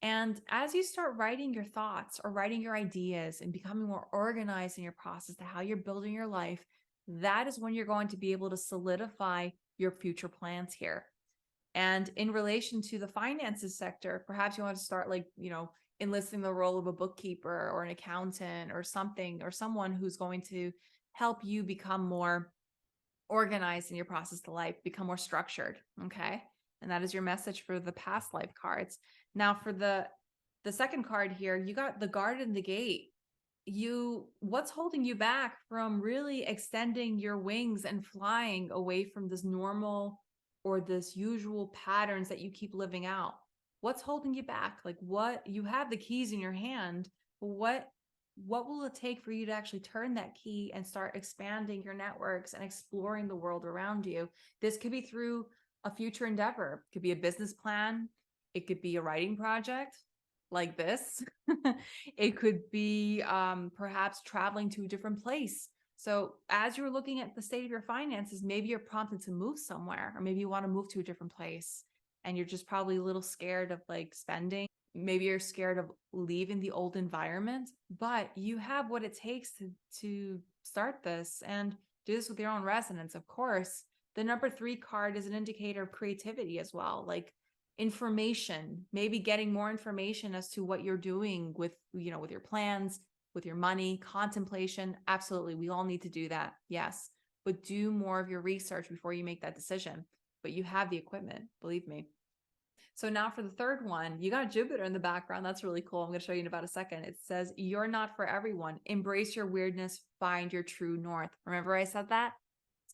And as you start writing your thoughts or writing your ideas and becoming more organized in your process to how you're building your life, that is when you're going to be able to solidify your future plans here. And in relation to the finances sector, perhaps you want to start enlisting the role of a bookkeeper or an accountant or something, or someone who's going to help you become more organized in your process to life, become more structured. Okay. And that is your message for the past life cards. Now for the second card here, you got the guard and the gate. What's holding you back from really extending your wings and flying away from this normal or this usual patterns that you keep living out? What's holding you back? Like, what, you have the keys in your hand, but what will it take for you to actually turn that key and start expanding your networks and exploring the world around you? This could be through a future endeavor. It could be a business plan. It could be a writing project like this. It could be perhaps traveling to a different place. So as you're looking at the state of your finances, maybe you're prompted to move somewhere, or maybe you want to move to a different place and you're just probably a little scared of like spending. Maybe you're scared of leaving the old environment, but you have what it takes to start this and do this with your own resonance. Of course, the number 3 card is an indicator of creativity as well, like information, maybe getting more information as to what you're doing with, with your plans, with your money, contemplation. Absolutely. We all need to do that. Yes. But do more of your research before you make that decision. But you have the equipment, believe me. So now for the third one, you got Jupiter in the background. That's really cool. I'm going to show you in about a second. It says, you're not for everyone. Embrace your weirdness. Find your true north. Remember I said that?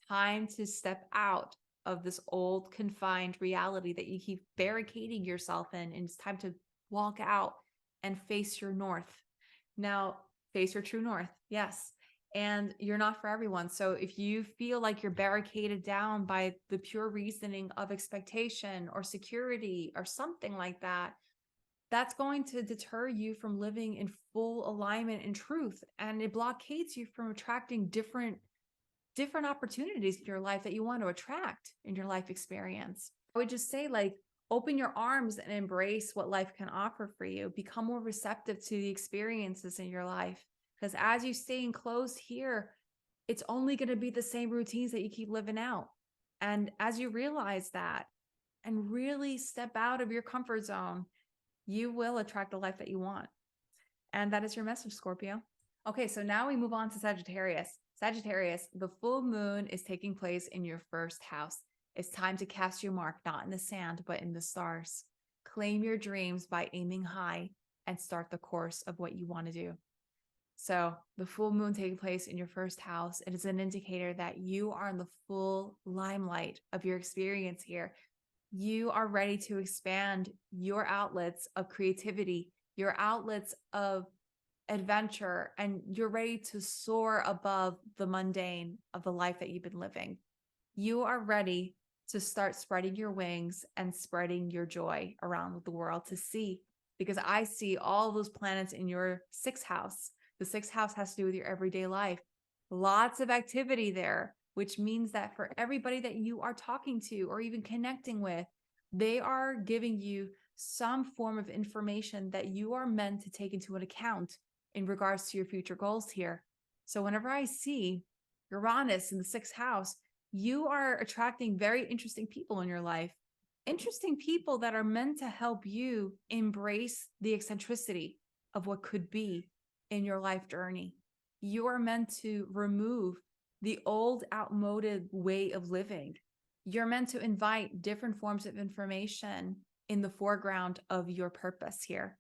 Time to step out of this old confined reality that you keep barricading yourself in. And it's time to walk out and face your north. Now, face your true north. Yes. And you're not for everyone. So if you feel like you're barricaded down by the pure reasoning of expectation or security or something like that, that's going to deter you from living in full alignment and truth. And it blockades you from attracting different opportunities in your life that you want to attract in your life experience. I would just say, like, open your arms and embrace what life can offer for you. Become more receptive to the experiences in your life. Because as you stay enclosed here, it's only going to be the same routines that you keep living out. And as you realize that and really step out of your comfort zone, you will attract the life that you want. And that is your message, Scorpio. Okay, so now we move on to Sagittarius. Sagittarius, the full moon is taking place in your first house. It's time to cast your mark, not in the sand, but in the stars. Claim your dreams by aiming high and start the course of what you want to do. So the full moon taking place in your first house, it is an indicator that you are in the full limelight of your experience here. You are ready to expand your outlets of creativity, your outlets of adventure, and you're ready to soar above the mundane of the life that you've been living. You are ready to start spreading your wings and spreading your joy around the world to see, because I see all those planets in your 6th house. The 6th house has to do with your everyday life. Lots of activity there, which means that for everybody that you are talking to or even connecting with, they are giving you some form of information that you are meant to take into account in regards to your future goals here. So whenever I see Uranus in the 6th house, you are attracting very interesting people in your life. Interesting people that are meant to help you embrace the eccentricity of what could be in your life journey. You are meant to remove the old, outmoded way of living. You're meant to invite different forms of information in the foreground of your purpose here.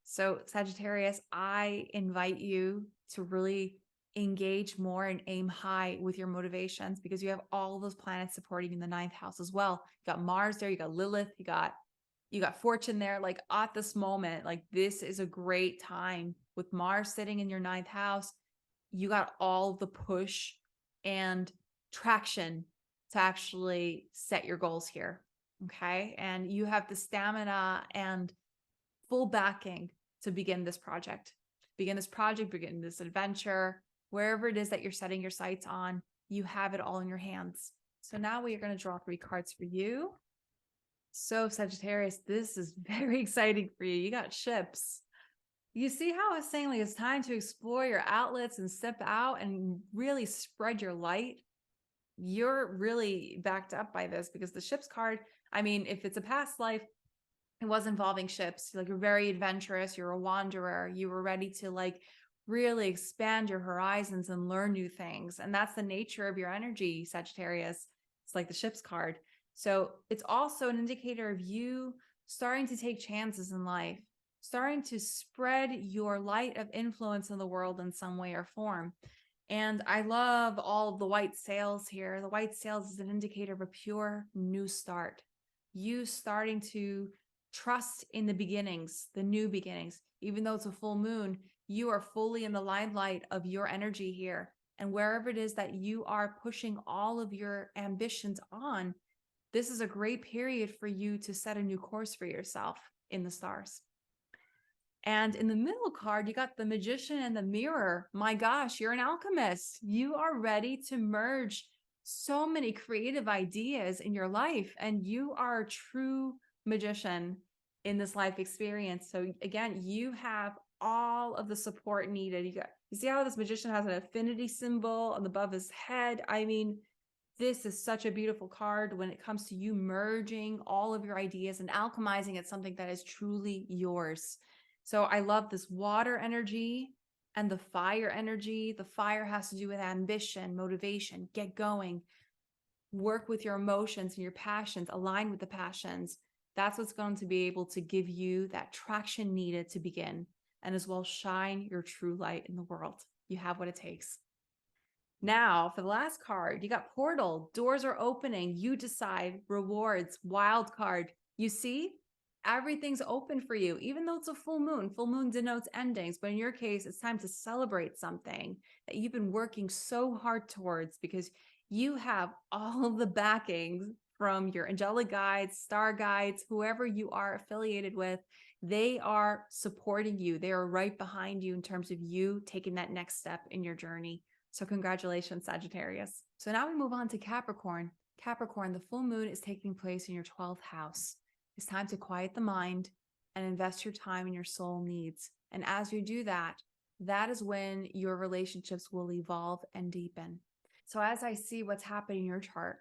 So Sagittarius, I invite you to really engage more and aim high with your motivations, because you have all those planets supporting you in the ninth house as well. You got Mars there, you got Lilith, you got Fortune there. Like at this moment, like this is a great time with Mars sitting in your ninth house. You got all the push and traction to actually set your goals here. Okay. And you have the stamina and full backing to begin this project, begin this adventure, wherever it is that you're setting your sights on. You have it all in your hands. So now we are going to draw 3 cards for you. So Sagittarius, this is very exciting for you. You got ships. You see how I was saying, like, it's time to explore your outlets and step out and really spread your light. You're really backed up by this, because the ships card, I mean, if it's a past life, it was involving ships. Like, you're very adventurous. You're a wanderer. You were ready to like really expand your horizons and learn new things. And that's the nature of your energy, Sagittarius. It's like the ships card. So it's also an indicator of you starting to take chances in life, starting to spread your light of influence in the world in some way or form. And I love all of the white sails here. The white sails is an indicator of a pure new start. You starting to trust in the beginnings, the new beginnings. Even though it's a full moon, you are fully in the limelight of your energy here. And wherever it is that you are pushing all of your ambitions on, this is a great period for you to set a new course for yourself in the stars. And in the middle card, you got the Magician and the Mirror. My gosh, you're an alchemist. You are ready to merge so many creative ideas in your life, and you are a true magician in this life experience. So again, you have all of the support needed. You see how this magician has an affinity symbol on above his head? I mean, this is such a beautiful card when it comes to you merging all of your ideas and alchemizing it something that is truly yours. So I love this water energy and the fire energy. The fire has to do with ambition, motivation, get going, work with your emotions and your passions, align with the passions. That's what's going to be able to give you that traction needed to begin, and as well shine your true light in the world. You have what it takes. Now, for the last card, you got Portal. Doors are opening. You decide. Rewards. Wild card. You see, everything's open for you, even though it's a full moon. Full moon denotes endings, but in your case, it's time to celebrate something that you've been working so hard towards, because you have all of the backings from your angelic guides, star guides, whoever you are affiliated with. They are supporting you. They are right behind you in terms of you taking that next step in your journey. So congratulations, Sagittarius. So now we move on to Capricorn. Capricorn, the full moon is taking place in your 12th house. It's time to quiet the mind and invest your time in your soul needs. And as you do that, that is when your relationships will evolve and deepen. So as I see what's happening in your chart,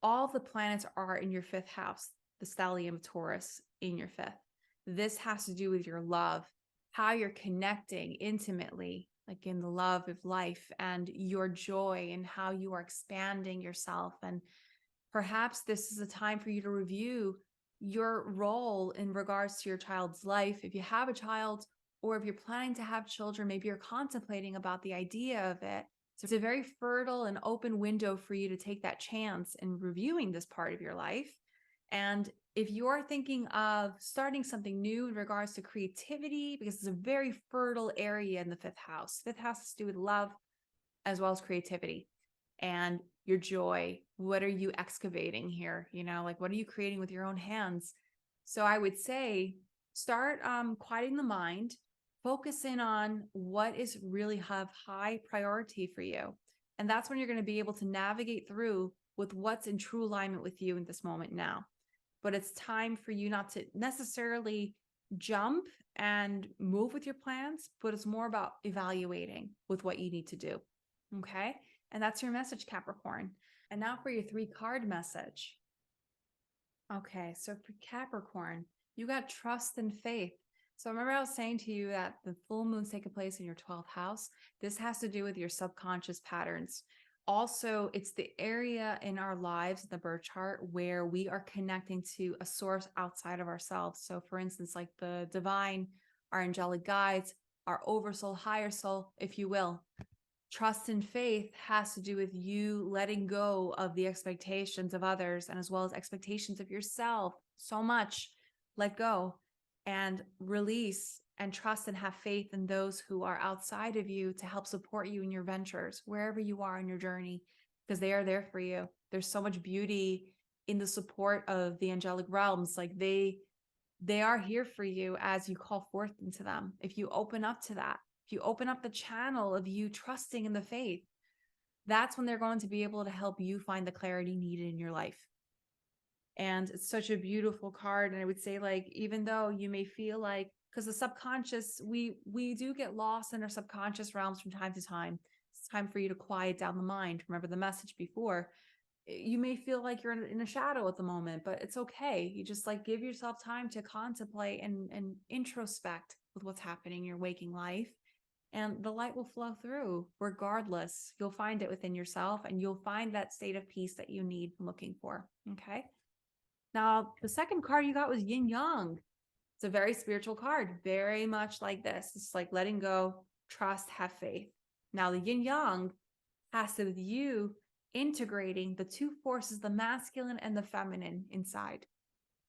all the planets are in your 5th house, the stellium of Taurus in your 5th. This has to do with your love, how you're connecting intimately, like in the love of life, and your joy, and how you are expanding yourself. And perhaps this is a time for you to review your role in regards to your child's life. If you have a child, or if you're planning to have children, maybe you're contemplating about the idea of it. So it's a very fertile and open window for you to take that chance in reviewing this part of your life. And if you're thinking of starting something new in regards to creativity, because it's a very fertile area in the 5th house. 5th house has to do with love as well as creativity and your joy. What are you excavating here? You know, like, what are you creating with your own hands? So I would say start quieting the mind, focus in on what is really have high priority for you. And that's when you're going to be able to navigate through with what's in true alignment with you in this moment now. But it's time for you not to necessarily jump and move with your plans, but it's more about evaluating with what you need to do. Okay. And that's your message, Capricorn. And now for your 3-card message. Okay. So for Capricorn, you got trust and faith. So remember I was saying to you that the full moon's taking place in your 12th house. This has to do with your subconscious patterns. Also, it's the area in our lives, the birth chart, where we are connecting to a source outside of ourselves. So for instance, like the divine, our angelic guides, our oversoul, higher soul, if you will. Trust and faith has to do with you letting go of the expectations of others and as well as expectations of yourself. So much. Let go and release and trust and have faith in those who are outside of you to help support you in your ventures, wherever you are in your journey, because they are there for you. There's so much beauty in the support of the angelic realms. Like they are here for you as you call forth into them. If you open up to that, if you open up the channel of you trusting in the faith, that's when they're going to be able to help you find the clarity needed in your life. And it's such a beautiful card. And I would say, like, even though you may feel like, because the subconscious, we do get lost in our subconscious realms from time to time. It's time for you to quiet down the mind. Remember the message before. You may feel like you're in a shadow at the moment, but it's okay. You just like give yourself time to contemplate and introspect with what's happening in your waking life. And the light will flow through regardless. You'll find it within yourself and you'll find that state of peace that you need looking for. Okay. Now, the second card you got was Yin Yang. It's a very spiritual card, very much like this. It's like letting go, trust, have faith. Now, the Yin Yang has to do with you integrating the two forces, the masculine and the feminine inside.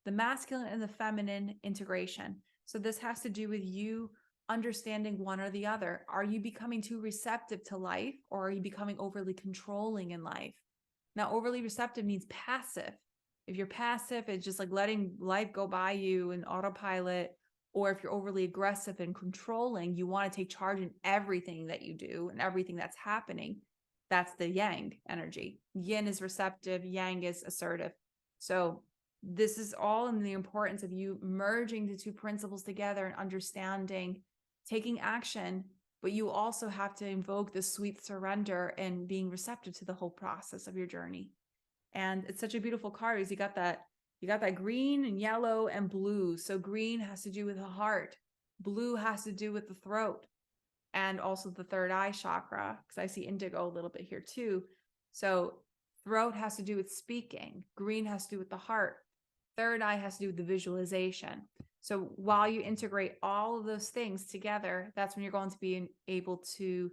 The masculine and the feminine integration. So this has to do with you understanding one or the other. Are you becoming too receptive to life, or are you becoming overly controlling in life? Now, overly receptive means passive. If you're passive, it's just like letting life go by you in autopilot. Or if you're overly aggressive and controlling, you want to take charge in everything that you do and everything that's happening. That's the yang energy. Yin is receptive, yang is assertive. So this is all in the importance of you merging the two principles together and understanding, taking action, but you also have to invoke the sweet surrender and being receptive to the whole process of your journey. And it's such a beautiful card because you got that green and yellow and blue. So green has to do with the heart. Blue has to do with the throat and also the third eye chakra, because I see indigo a little bit here too. So throat has to do with speaking. Green has to do with the heart. Third eye has to do with the visualization. So while you integrate all of those things together, that's when you're going to be able to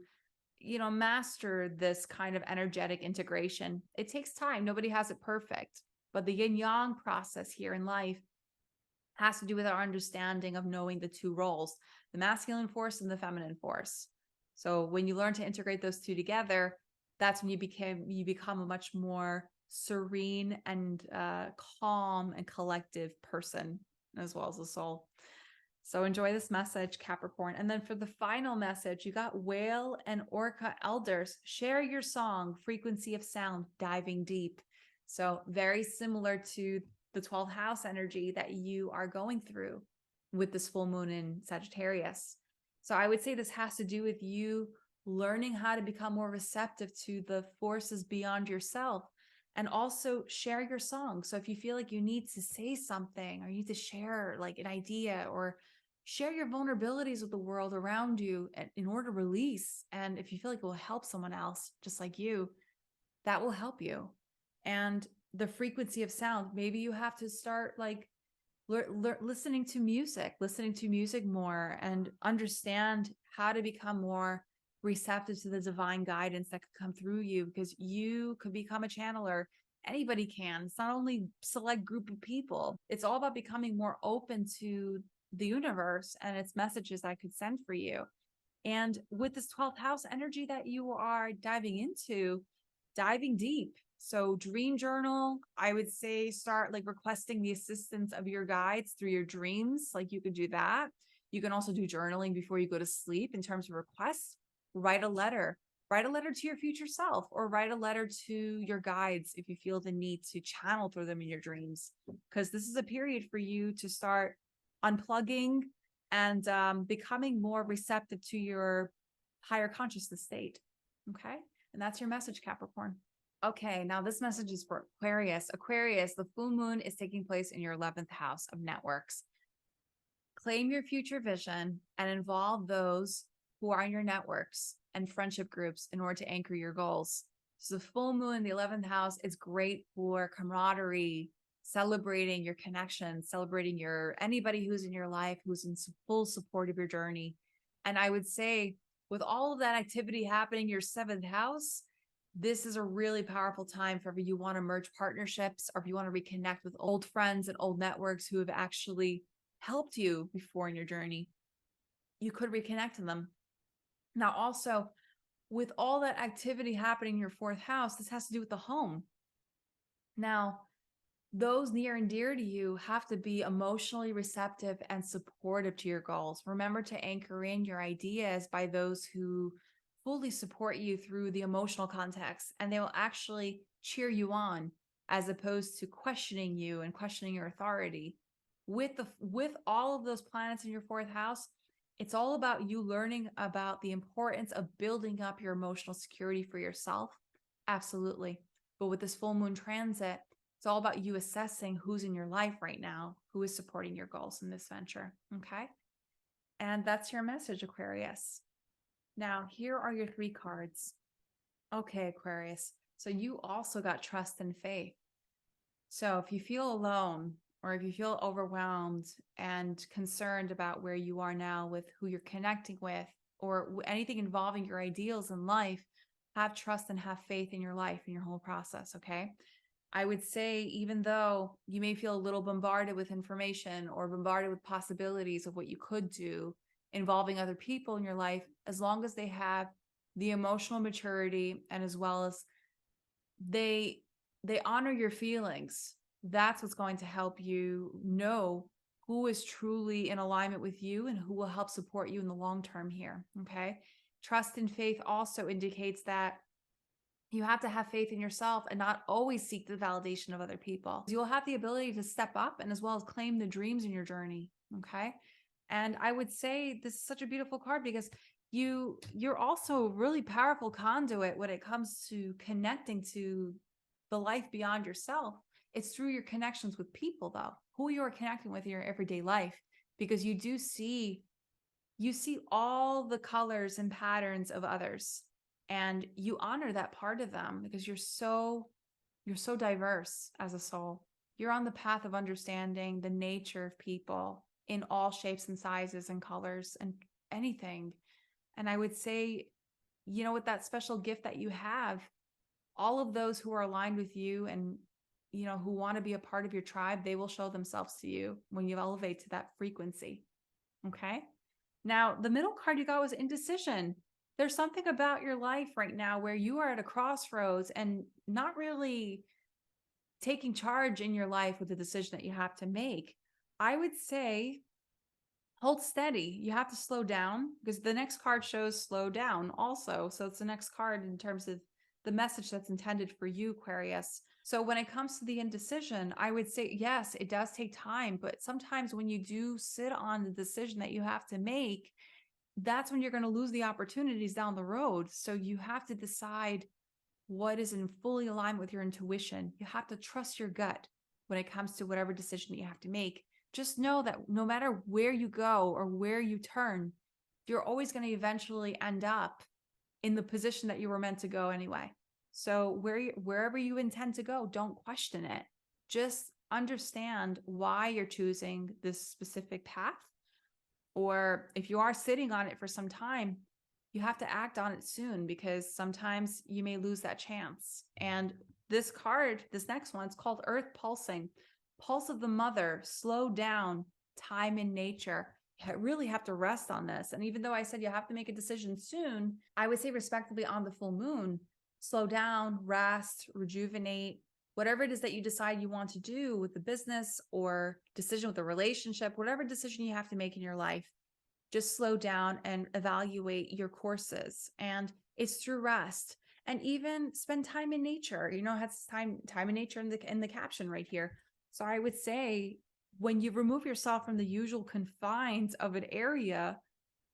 master this kind of energetic integration. It takes time. Nobody has it perfect. But the yin yang process here in life has to do with our understanding of knowing the two roles, the masculine force and the feminine force. So when you learn to integrate those two together, that's when you become a much more serene and calm and collective person, as well as a soul. So enjoy this message, Capricorn. And then for the final message, you got Whale and Orca Elders. Share your song, frequency of sound, diving deep. So very similar to the 12th house energy that you are going through with this full moon in Sagittarius. So I would say this has to do with you learning how to become more receptive to the forces beyond yourself, and also share your song. So if you feel like you need to say something or you need to share like an idea or share your vulnerabilities with the world around you in order to release. And if you feel like it will help someone else just like you, that will help you. And the frequency of sound, maybe you have to start like listening to music more and understand how to become more receptive to the divine guidance that could come through you, because you could become a channeler. Anybody can. It's not only select group of people. It's all about becoming more open to the universe and its messages I could send for you. And with this 12th house energy that you are diving into, diving deep. So dream journal, I would say start like requesting the assistance of your guides through your dreams. Like you could do that. You can also do journaling before you go to sleep in terms of requests. Write a letter to your future self, or write a letter to your guides if you feel the need to channel through them in your dreams, because this is a period for you to start unplugging and becoming more receptive to your higher consciousness state. Okay. And that's your message, Capricorn. Okay. Now this message is for Aquarius. Aquarius, the full moon is taking place in your 11th house of networks. Claim your future vision and involve those who are in your networks and friendship groups in order to anchor your goals. So the full moon in the 11th house is great for camaraderie, celebrating your connections, celebrating anybody who's in your life, who's in full support of your journey. And I would say with all of that activity happening in your seventh house, this is a really powerful time for if you want to merge partnerships or if you want to reconnect with old friends and old networks who have actually helped you before in your journey. You could reconnect to them. Now, also, with all that activity happening in your fourth house, this has to do with the home. Now, those near and dear to you have to be emotionally receptive and supportive to your goals. Remember to anchor in your ideas by those who fully support you through the emotional context, and they will actually cheer you on as opposed to questioning you and questioning your authority. With all of those planets in your fourth house, it's all about you learning about the importance of building up your emotional security for yourself. Absolutely. But with this full moon transit, it's all about you assessing who's in your life right now, who is supporting your goals in this venture. Okay. And that's your message, Aquarius. Now, here are your 3 cards. Okay, Aquarius. So you also got trust and faith. So if you feel alone or if you feel overwhelmed and concerned about where you are now with who you're connecting with or anything involving your ideals in life, have trust and have faith in your life and your whole process. Okay. I would say, even though you may feel a little bombarded with information or bombarded with possibilities of what you could do involving other people in your life, as long as they have the emotional maturity and as well as they honor your feelings, that's what's going to help you know who is truly in alignment with you and who will help support you in the long term here. Okay. Trust and faith also indicates that you have to have faith in yourself and not always seek the validation of other people. You'll have the ability to step up and as well as claim the dreams in your journey. Okay. And I would say this is such a beautiful card because you're also a really powerful conduit when it comes to connecting to the life beyond yourself. It's through your connections with people, though, who you are connecting with in your everyday life, because you see all the colors and patterns of others. And you honor that part of them because you're so diverse as a soul. You're on the path of understanding the nature of people in all shapes and sizes and colors and anything. And I would say, with that special gift that you have, all of those who are aligned with you and, who want to be a part of your tribe, they will show themselves to you when you elevate to that frequency. Okay. Now, the middle card you got was indecision. There's something about your life right now where you are at a crossroads and not really taking charge in your life with the decision that you have to make. I would say hold steady. You have to slow down because the next card shows slow down also. So it's the next card in terms of the message that's intended for you, Aquarius. So when it comes to the indecision, I would say, yes, it does take time, but sometimes when you do sit on the decision that you have to make, that's when you're going to lose the opportunities down the road. So you have to decide what is in fully alignment with your intuition. You have to trust your gut when it comes to whatever decision that you have to make. Just know that no matter where you go or where you turn, you're always going to eventually end up in the position that you were meant to go anyway. So wherever you intend to go, don't question it. Just understand why you're choosing this specific path. Or if you are sitting on it for some time, you have to act on it soon because sometimes you may lose that chance. And this card, this next one, it's called Earth Pulsing. Pulse of the Mother, slow down, time in nature. You really have to rest on this. And even though I said you have to make a decision soon, I would say respectively on the full moon, slow down, rest, rejuvenate, whatever it is that you decide you want to do with the business or decision with the relationship, whatever decision you have to make in your life, just slow down and evaluate your courses. And it's through rest and even spend time in nature. It has time in nature in the caption right here. So I would say when you remove yourself from the usual confines of an area,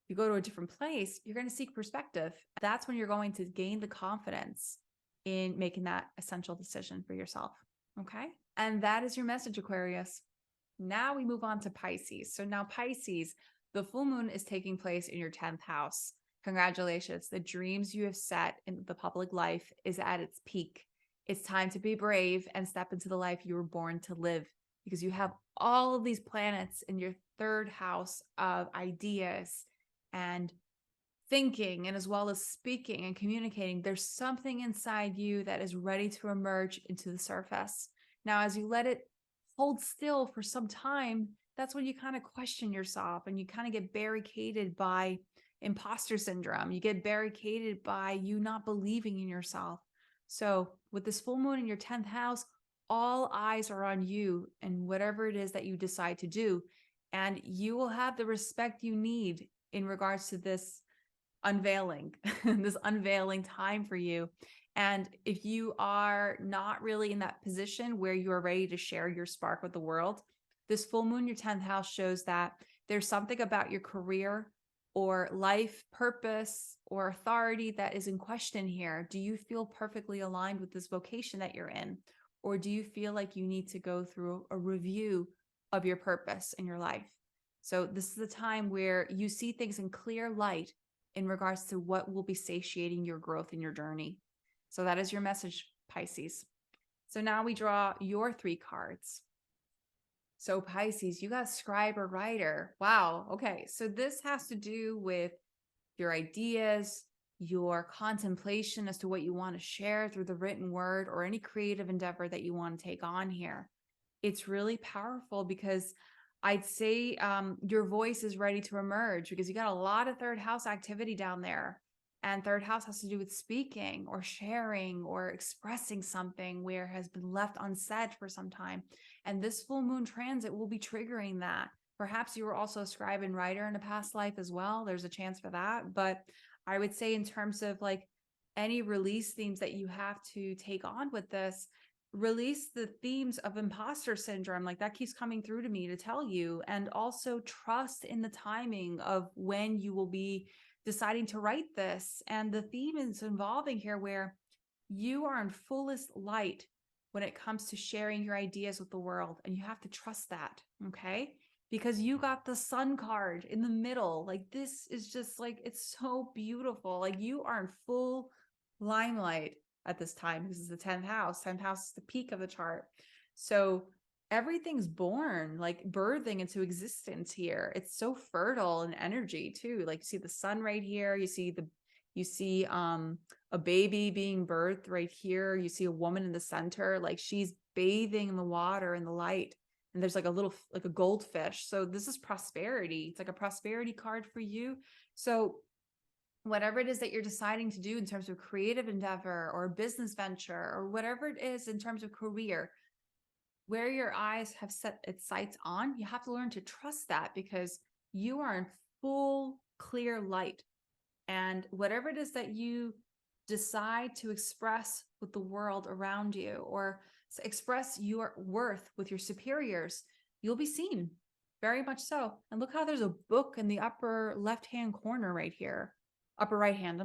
you go to a different place, you're going to seek perspective. That's when you're going to gain the confidence in making that essential decision for yourself. Okay. And that is your message, Aquarius. Now we move on to Pisces. So now Pisces, the full moon is taking place in your 10th house. Congratulations. The dreams you have set in the public life is at its peak. It's time to be brave and step into the life you were born to live, because you have all of these planets in your third house of ideas and thinking, and as well as speaking and communicating. There's something inside you that is ready to emerge into the surface. Now, as you let it hold still for some time, that's when you kind of question yourself and you kind of get barricaded by imposter syndrome. You get barricaded by you not believing in yourself. So, with this full moon in your 10th house, all eyes are on you and whatever it is that you decide to do. And you will have the respect you need in regards to this unveiling, this unveiling time for you. And if you are not really in that position where you are ready to share your spark with the world, this full moon, your 10th house, shows that there's something about your career or life purpose or authority that is in question here. Do you feel perfectly aligned with this vocation that you're in? Or do you feel like you need to go through a review of your purpose in your life? So this is the time where you see things in clear light in regards to what will be satiating your growth in your journey. So that is your message, Pisces. So now we draw your 3 cards. So Pisces, you got scribe or writer. Wow. Okay. So this has to do with your ideas, your contemplation as to what you want to share through the written word or any creative endeavor that you want to take on here. It's really powerful because I'd say your voice is ready to emerge, because you got a lot of third house activity down there. And third house has to do with speaking or sharing or expressing something where it has been left unsaid for some time. And this full moon transit will be triggering that. Perhaps you were also a scribe and writer in a past life as well. There's a chance for that. But I would say in terms of like any release themes that you have to take on with this, release the themes of imposter syndrome. Like that keeps coming through to me to tell you, and also trust in the timing of when you will be deciding to write this. And the theme is involving here where you are in fullest light when it comes to sharing your ideas with the world, and you have to trust that. Okay, because you got the sun card in the middle. Like this is just like, it's so beautiful. Like you are in full limelight at this time. This is the 10th house. 10th house is the peak of the chart. So everything's born, like birthing into existence here. It's so fertile in energy too. Like you see the sun right here. You see a baby being birthed right here. You see a woman in the center, like she's bathing in the water and the light. And there's like a goldfish. So this is prosperity. It's like a prosperity card for you. So whatever it is that you're deciding to do in terms of creative endeavor or business venture or whatever it is in terms of career, where your eyes have set its sights on, you have to learn to trust that, because you are in full clear light. And whatever it is that you decide to express with the world around you, or express your worth with your superiors, you'll be seen, very much so. And look how there's a book in the upper left-hand corner right here. Upper right-hand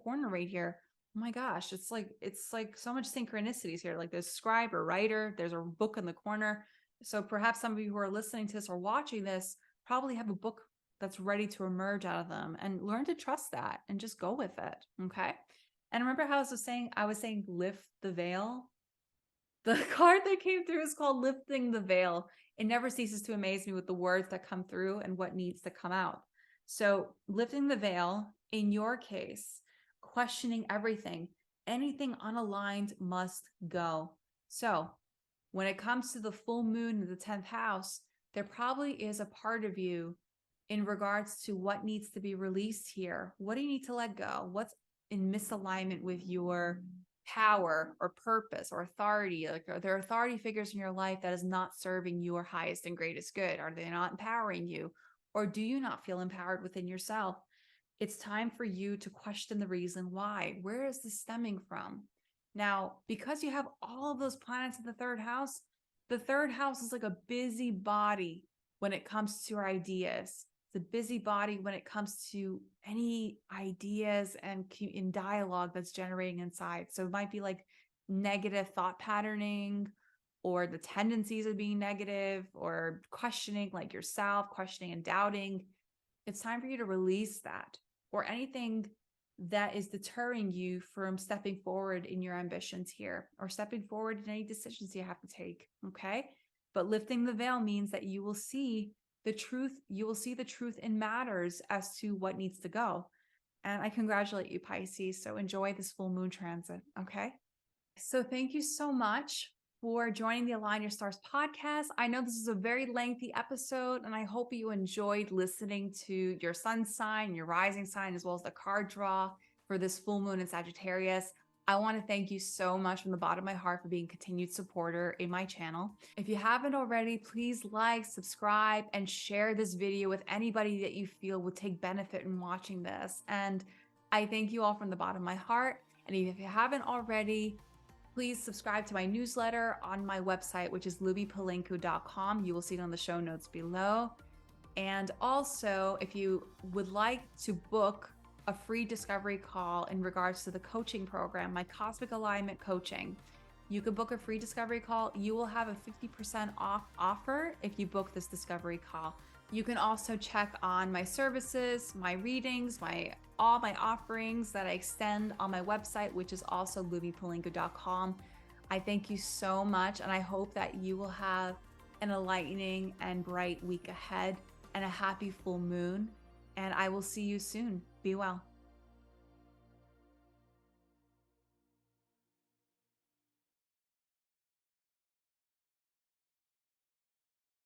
corner right here. Oh my gosh, it's like so much synchronicities here. Like there's scribe or writer, there's a book in the corner. So perhaps some of you who are listening to this or watching this probably have a book that's ready to emerge out of them, and learn to trust that and just go with it. Okay. And remember how I was saying lift the veil. The card that came through is called lifting the veil. It never ceases to amaze me with the words that come through and what needs to come out. So lifting the veil, in your case, questioning everything, anything unaligned must go. So when it comes to the full moon in the 10th house, there probably is a part of you in regards to what needs to be released here. What do you need to let go? What's in misalignment with your power or purpose or authority? Like, are there authority figures in your life that is not serving your highest and greatest good? Are they not empowering you? Or do you not feel empowered within yourself? It's time for you to question the reason why. Where is this stemming from? Now, because you have all of those planets in the third house is like a busy body when it comes to our ideas. It's a busy body when it comes to any ideas and in dialogue that's generating inside. So it might be like negative thought patterning, or the tendencies of being negative, or questioning like yourself, questioning and doubting. It's time for you to release that, or anything that is deterring you from stepping forward in your ambitions here, or stepping forward in any decisions you have to take. Okay. But lifting the veil means that you will see the truth. You will see the truth in matters as to what needs to go. And I congratulate you, Pisces. So enjoy this full moon transit. Okay. So thank you so much for joining the Align Your Stars podcast. I know this is a very lengthy episode, and I hope you enjoyed listening to your sun sign, your rising sign, as well as the card draw for this full moon in Sagittarius. I want to thank you so much from the bottom of my heart for being a continued supporter in my channel. If you haven't already, please like, subscribe, and share this video with anybody that you feel would take benefit in watching this. And I thank you all from the bottom of my heart. And if you haven't already, please subscribe to my newsletter on my website, which is lumipelinku.com. You will see it on the show notes below. And also, if you would like to book a free discovery call in regards to the coaching program, my Cosmic Alignment Coaching, you can book a free discovery call. You will have a 50% off offer if you book this discovery call. You can also check on my services, my readings, all my offerings that I extend on my website, which is also lumipelinku.com. I thank you so much, and I hope that you will have an enlightening and bright week ahead and a happy full moon. And I will see you soon. Be well.